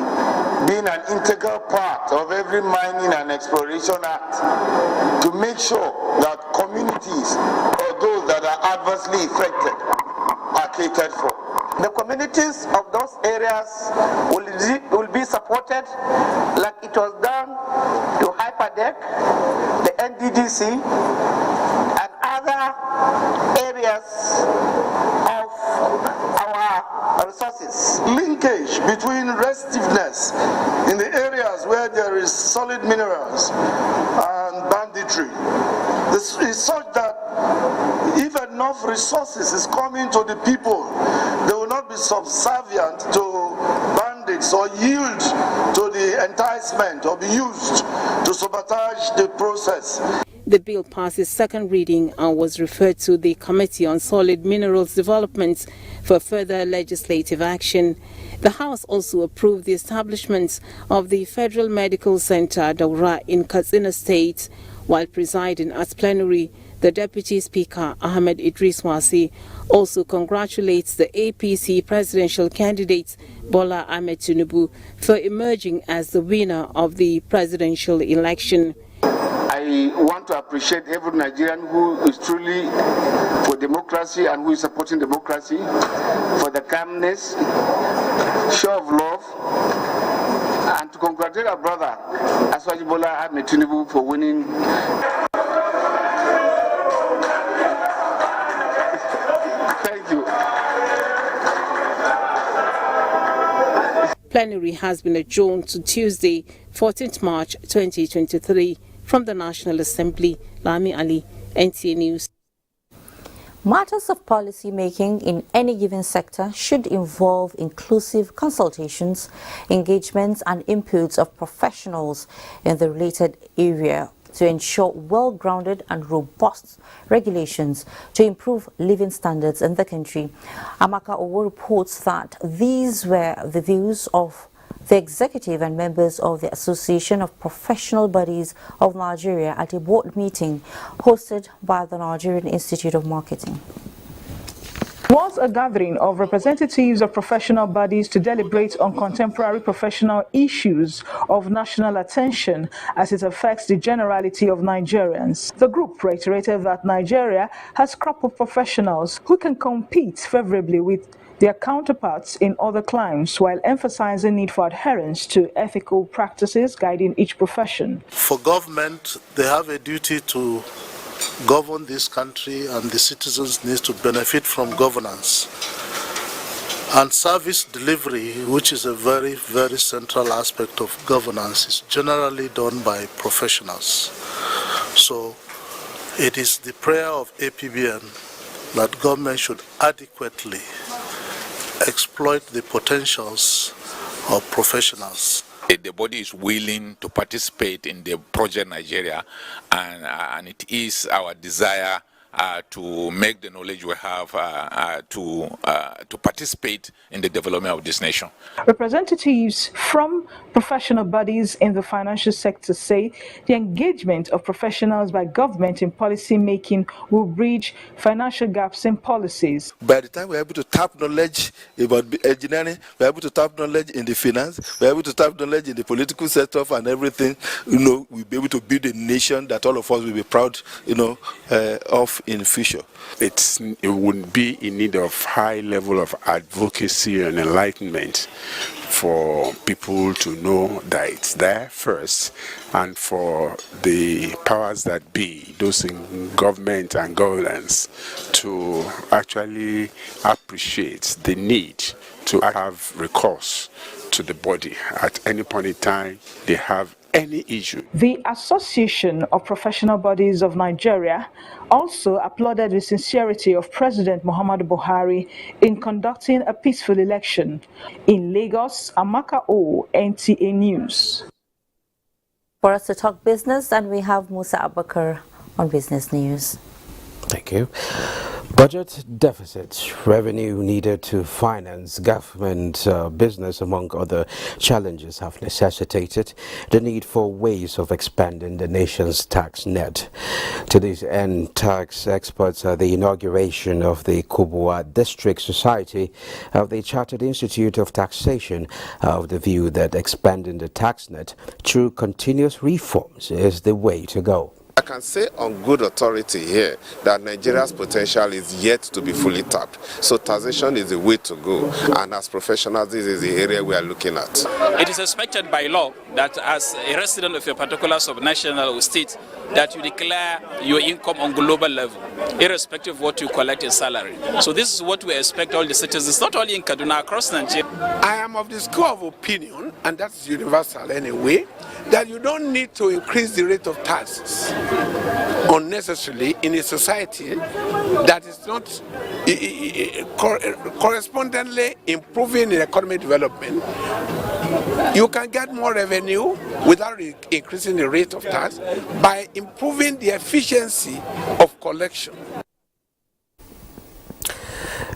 being an integral part of every mining and exploration act to make sure that communities or those that are adversely affected are catered for. The communities of those areas will be supported like it was done to Hyperdeck, the NDDC, and other areas of our resources. Linkage between restiveness in the areas where there is solid minerals and banditry. This is such that if enough resources is coming to the people, they will not be subservient to bandits or yield to the enticement or be used to sabotage the process. The bill passes second reading and was referred to the Committee on Solid Minerals Development for further legislative action. The House also approved the establishment of the Federal Medical Center Daura in Katsina State. While presiding at plenary, the Deputy Speaker, Ahmed Idris Wasi, also congratulates the APC presidential candidate, Bola Ahmed Tinubu, for emerging as the winner of the presidential election. I want to appreciate every Nigerian who is truly for democracy and who is supporting democracy, for the calmness, show of love, and to congratulate our brother, Aswaji Bola Ahmed Tinubu, for winning. Thank you. Plenary has been adjourned to Tuesday, 14th March 2023. From the National Assembly, Lami Ali, NTA News. Matters of policy making in any given sector should involve inclusive consultations, engagements and inputs of professionals in the related area to ensure well-grounded and robust regulations to improve living standards in the country. Amaka Owo reports that these were the views of the executive and members of the Association of Professional Bodies of Nigeria at a board meeting hosted by the Nigerian Institute of Marketing. Was a gathering of representatives of professional bodies to deliberate on contemporary professional issues of national attention as it affects the generality of Nigerians. The group reiterated that Nigeria has a crop of professionals who can compete favorably with their counterparts in other climes, while emphasizing need for adherence to ethical practices guiding each profession. For government, they have a duty to govern this country, and the citizens need to benefit from governance. And service delivery, which is a very, very central aspect of governance, is generally done by professionals. So it is the prayer of APBN that government should adequately exploit the potentials of professionals. The body is willing to participate in the project Nigeria, and it is our desire to make the knowledge we have to participate in the development of this nation. Representatives from professional bodies in the financial sector say the engagement of professionals by government in policy making will bridge financial gaps in policies. By the time we're able to tap knowledge about engineering, we're able to tap knowledge in the finance, we're able to tap knowledge in the political setup and everything, we'll be able to build a nation that all of us will be proud, of in the future. It would be in need of high level of advocacy and enlightenment for people to know that it's there first, and for the powers that be, those in government and governance, to actually appreciate the need to have recourse to the body at any point in time they have any issue. The Association of Professional Bodies of Nigeria also applauded the sincerity of President Muhammadu Buhari in conducting a peaceful election. In Lagos, Amaka O, NTA News. For us to talk business, and we have Musa Abakar on Business News. Thank you. Budget deficit, revenue needed to finance government business, among other challenges, have necessitated the need for ways of expanding the nation's tax net. To this end, tax experts at the inauguration of the Kubwa District Society of the Chartered Institute of Taxation have the view that expanding the tax net through continuous reforms is the way to go. I can say on good authority here that Nigeria's potential is yet to be fully tapped. So taxation is the way to go, and as professionals, this is the area we are looking at. It is expected by law that as a resident of a particular subnational state, that you declare your income on global level, irrespective of what you collect in salary. So this is what we expect all the citizens, not only in Kaduna, across Nigeria. I am of the school of opinion, and that's universal anyway, that you don't need to increase the rate of taxes unnecessarily in a society that is not correspondingly improving in economic development. You can get more revenue without increasing the rate of tax by improving the efficiency of collection.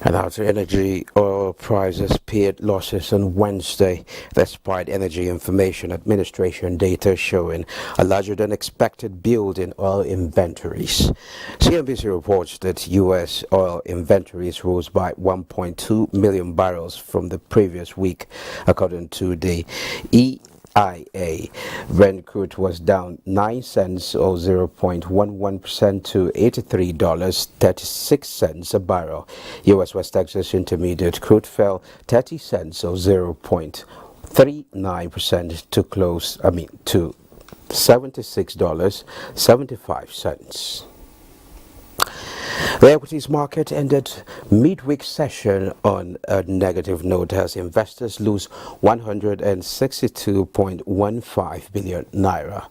And after energy, oil prices paid losses on Wednesday, despite Energy Information Administration data showing a larger than expected build in oil inventories. CNBC reports that U.S. oil inventories rose by 1.2 million barrels from the previous week, according to the EIA. Brent crude was down 9 cents or 0.11% to $83.36 a barrel. U.S. West Texas Intermediate crude fell 30 cents or 0.39% to to $76.75. The equities market ended midweek session on a negative note as investors lose 162.15 billion naira.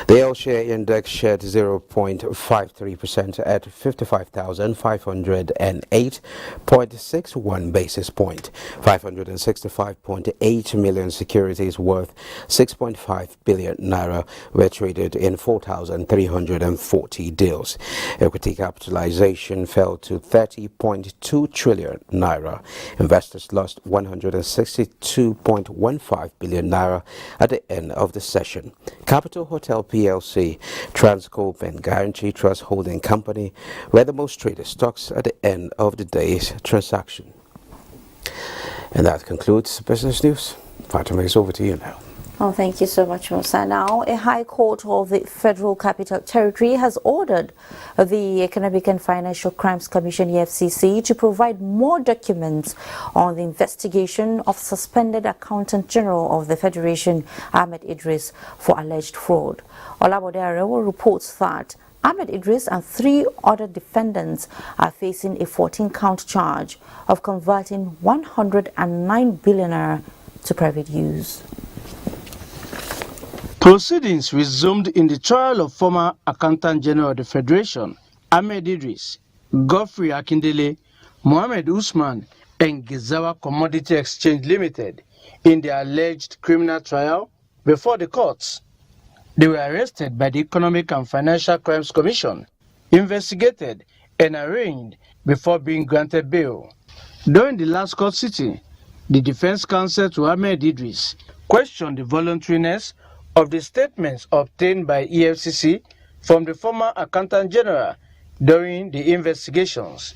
The L-share index shed 0.53% at 55,508.61 basis point. 565.8 million securities worth 6.5 billion naira were traded in 4,340 deals. Equity capitalization valuation fell to 30.2 trillion naira. Investors lost 162.15 billion naira at the end of the session. Capital Hotel PLC, Transcorp and Guarantee Trust Holding Company were the most traded stocks at the end of the day's transaction. And that concludes business news. Fatima, is over to you now. Oh, thank you so much, Musa. Now, a High Court of the Federal Capital Territory has ordered the Economic and Financial Crimes Commission, EFCC, to provide more documents on the investigation of suspended Accountant General of the Federation, Ahmed Idris, for alleged fraud. Olabode Arewa reports that Ahmed Idris and 3 other defendants are facing a 14-count charge of converting 109 billion naira to private use. Proceedings resumed in the trial of former Accountant General of the Federation, Ahmed Idris, Godfrey Akindele, Mohammed Usman, and Gezawa Commodity Exchange Limited in the alleged criminal trial before the courts. They were arrested by the Economic and Financial Crimes Commission, investigated and arraigned before being granted bail. During the last court sitting, the defense counsel to Ahmed Idris questioned the voluntariness of the statements obtained by EFCC from the former Accountant General during the investigations.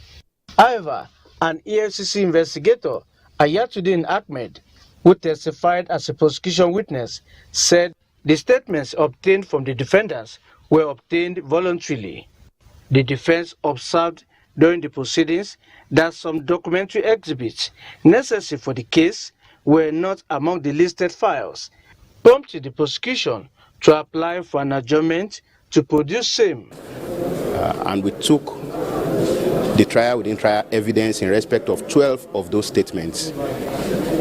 However, an EFCC investigator, Ayatuddin Ahmed, who testified as a prosecution witness, said the statements obtained from the defendants were obtained voluntarily. The defense observed during the proceedings that some documentary exhibits necessary for the case were not among the listed files, prompted the prosecution to apply for an adjournment to produce same. And we took the trial within trial evidence in respect of 12 of those statements.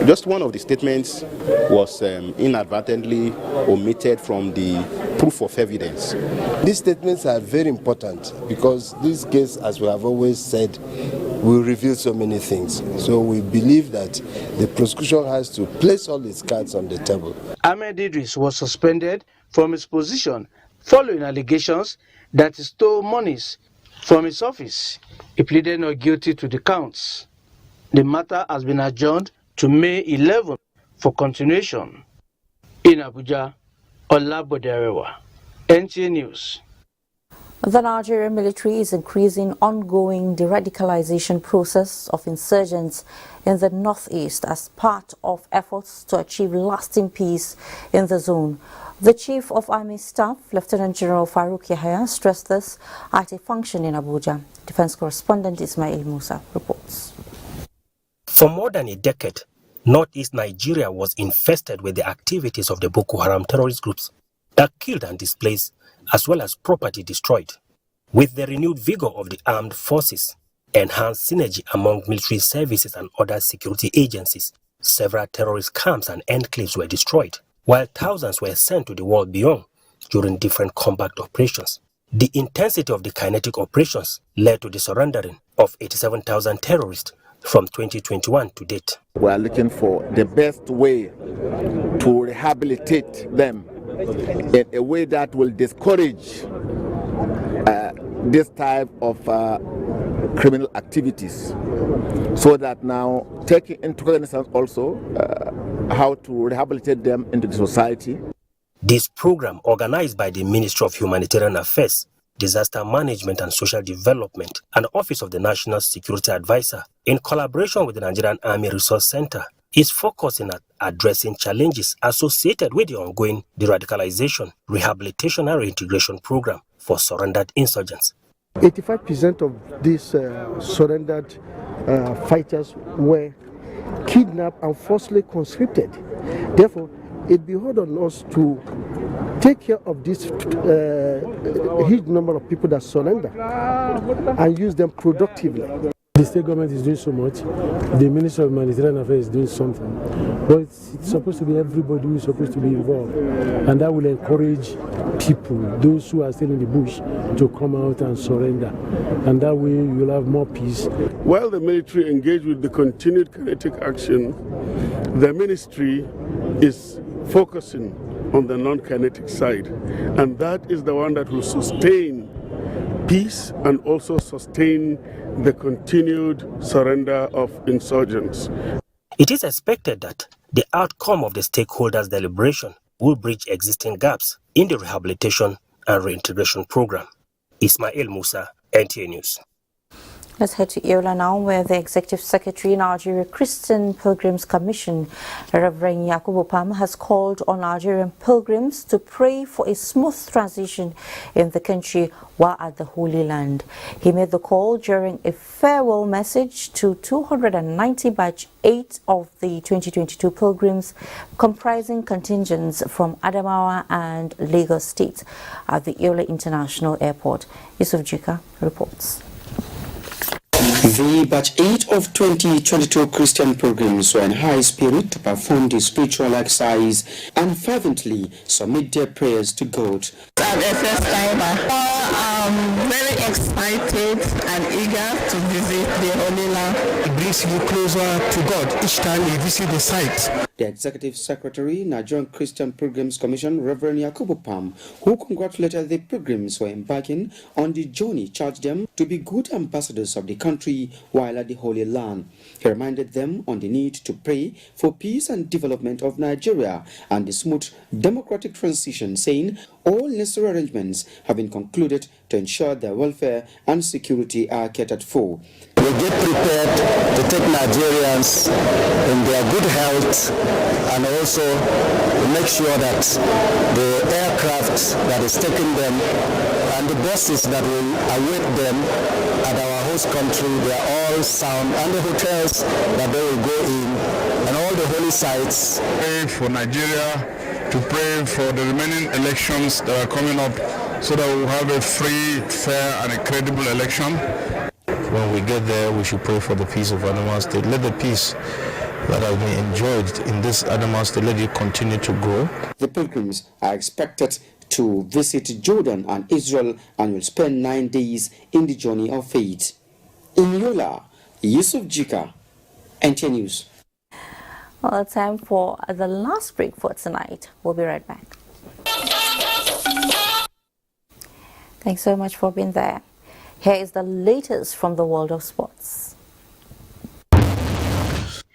Just one of the statements was inadvertently omitted from the proof of evidence. These statements are very important because this case, as we have always said, will reveal so many things. So we believe that the prosecution has to place all its cards on the table. Ahmed Idris was suspended from his position following allegations that he stole monies from his office. He pleaded not guilty to the counts. The matter has been adjourned to May 11 for continuation. In Abuja, Olabode Arewa, NTA News. The Nigerian military is increasing ongoing de-radicalization process of insurgents in the northeast as part of efforts to achieve lasting peace in the zone. The Chief of Army Staff, Lieutenant General Farouk Yahya, stressed this at a function in Abuja. Defense correspondent Ismail Musa reports. For more than a decade, northeast Nigeria was infested with the activities of the Boko Haram terrorist groups that killed and displaced, as well as property destroyed. With the renewed vigor of the armed forces, enhanced synergy among military services and other security agencies, several terrorist camps and enclaves were destroyed, while thousands were sent to the world beyond during different combat operations. The intensity of the kinetic operations led to the surrendering of 87,000 terrorists from 2021 to date. We are looking for the best way to rehabilitate them in a way that will discourage this type of criminal activities, so that now taking into cognizance also how to rehabilitate them into the society. This program, organized by the Ministry of Humanitarian Affairs, Disaster Management and Social Development, and Office of the National Security Advisor, in collaboration with the Nigerian Army Resource Center, is focusing at addressing challenges associated with the ongoing de-radicalization, rehabilitation and reintegration program for surrendered insurgents. 85% of these surrendered fighters were kidnapped and forcibly conscripted. Therefore, it behooved on us to take care of this huge number of people that surrender and use them productively. The state government is doing so much, the Ministry of Humanitarian Affairs is doing something, but it's supposed to be everybody who is supposed to be involved, and that will encourage people, those who are still in the bush, to come out and surrender, and that way you will have more peace. While the military engaged with the continued kinetic action, the ministry is focusing on the non-kinetic side, and that is the one that will sustain peace and also sustain the continued surrender of insurgents. It is expected that the outcome of the stakeholders' deliberation will bridge existing gaps in the rehabilitation and reintegration program. Ismail Musa, NTA News. Let's head to Yola now, where the Executive Secretary, Nigeria Christian Pilgrims Commission, Reverend Yakubu Pam, has called on Nigerian pilgrims to pray for a smooth transition in the country while at the Holy Land. He made the call during a farewell message to 290 batch 8 of the 2022 pilgrims, comprising contingents from Adamawa and Lagos State at the Yola International Airport. Yusuf Jika reports. The batch 8 of 2022 Christian pilgrims were in high spirit to perform the spiritual exercise and fervently submit their prayers to God. I'm a first timer. I'm very excited and eager to visit the Holy Land. It brings you closer to God each time you visit the site. The Executive Secretary, Nigerian Christian Pilgrims Commission, Reverend Yakubu Pam, who congratulated the pilgrims for embarking on the journey, charged them to be good ambassadors of the country while at the Holy Land. He reminded them on the need to pray for peace and development of Nigeria and the smooth democratic transition, saying all necessary arrangements have been concluded to ensure their welfare and security are catered for. We get prepared to take Nigerians in their good health and also make sure that the aircraft that is taking them and the buses that will await them at our host country, they are all sound, and the hotels that they will go in and all the holy sites. Pray for Nigeria, to pray for the remaining elections that are coming up so that we'll have a free, fair and a credible election. When we get there, we should pray for the peace of Adamawa State. Let the peace that has been enjoyed in this Adamawa State, let it continue to grow. The pilgrims are expected to visit Jordan and Israel and will spend 9 days in the journey of faith. In Yola, Yusuf Jika, NTA News. Well, time for the last break for tonight. We'll be right back. Thanks so much for being there. Here is the latest from the world of sports.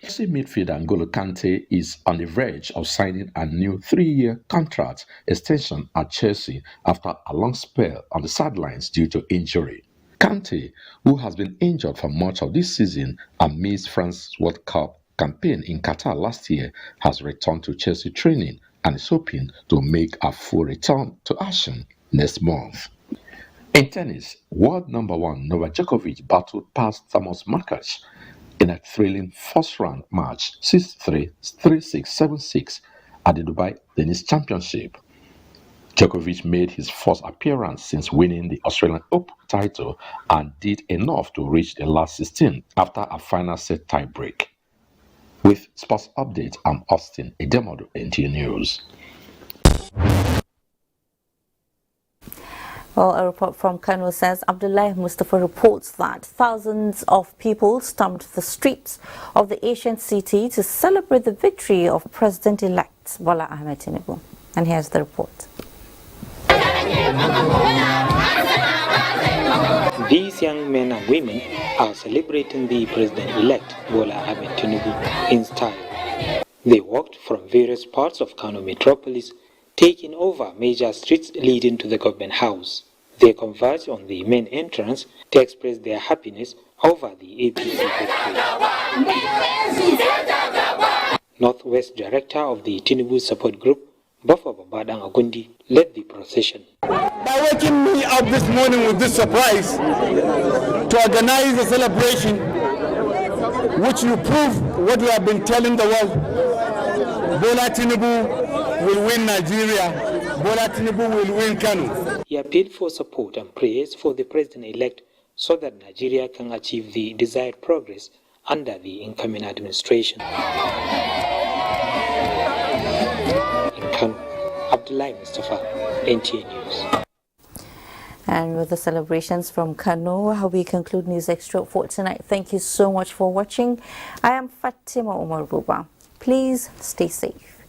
Chelsea midfielder N'Golo Kante is on the verge of signing a new 3-year contract extension at Chelsea after a long spell on the sidelines due to injury. Kante, who has been injured for much of this season and missed France's World Cup campaign in Qatar last year, has returned to Chelsea training and is hoping to make a full return to action next month. In tennis, world number 1 Novak Djokovic battled past Thomas Markach in a thrilling first-round match 6-3, 3-6, 7-6 at the Dubai Tennis Championship. Djokovic made his first appearance since winning the Australian Open title and did enough to reach the last 16 after a final set tie-break. With sports update, I'm Austin Edemodu, NTA News. Well, a report from Kano says Abdullahi Mustafa reports that thousands of people stormed the streets of the ancient city to celebrate the victory of President-elect Bola Ahmed Tinubu. And here's the report. These young men and women are celebrating the President-elect Bola Ahmed Tinubu in style. They walked from various parts of Kano metropolis, taking over major streets leading to the government house. They converged on the main entrance to express their happiness over the APC victory. Northwest Director of the Tinubu Support Group, Baffa Babadang Agundi, led the procession. By waking me up this morning with this surprise to organize a celebration which will prove what we have been telling the world, Bola Tinubu will win Nigeria, Bola Tinubu will win Kano. He appealed for support and prayers for the president-elect so that Nigeria can achieve the desired progress under the incoming administration. In Kano, Abdullahi Mustafa, NTA News. And with the celebrations from Kano, we conclude News Extra for tonight. Thank you so much for watching. I am Fatima Umar Buba. Please stay safe.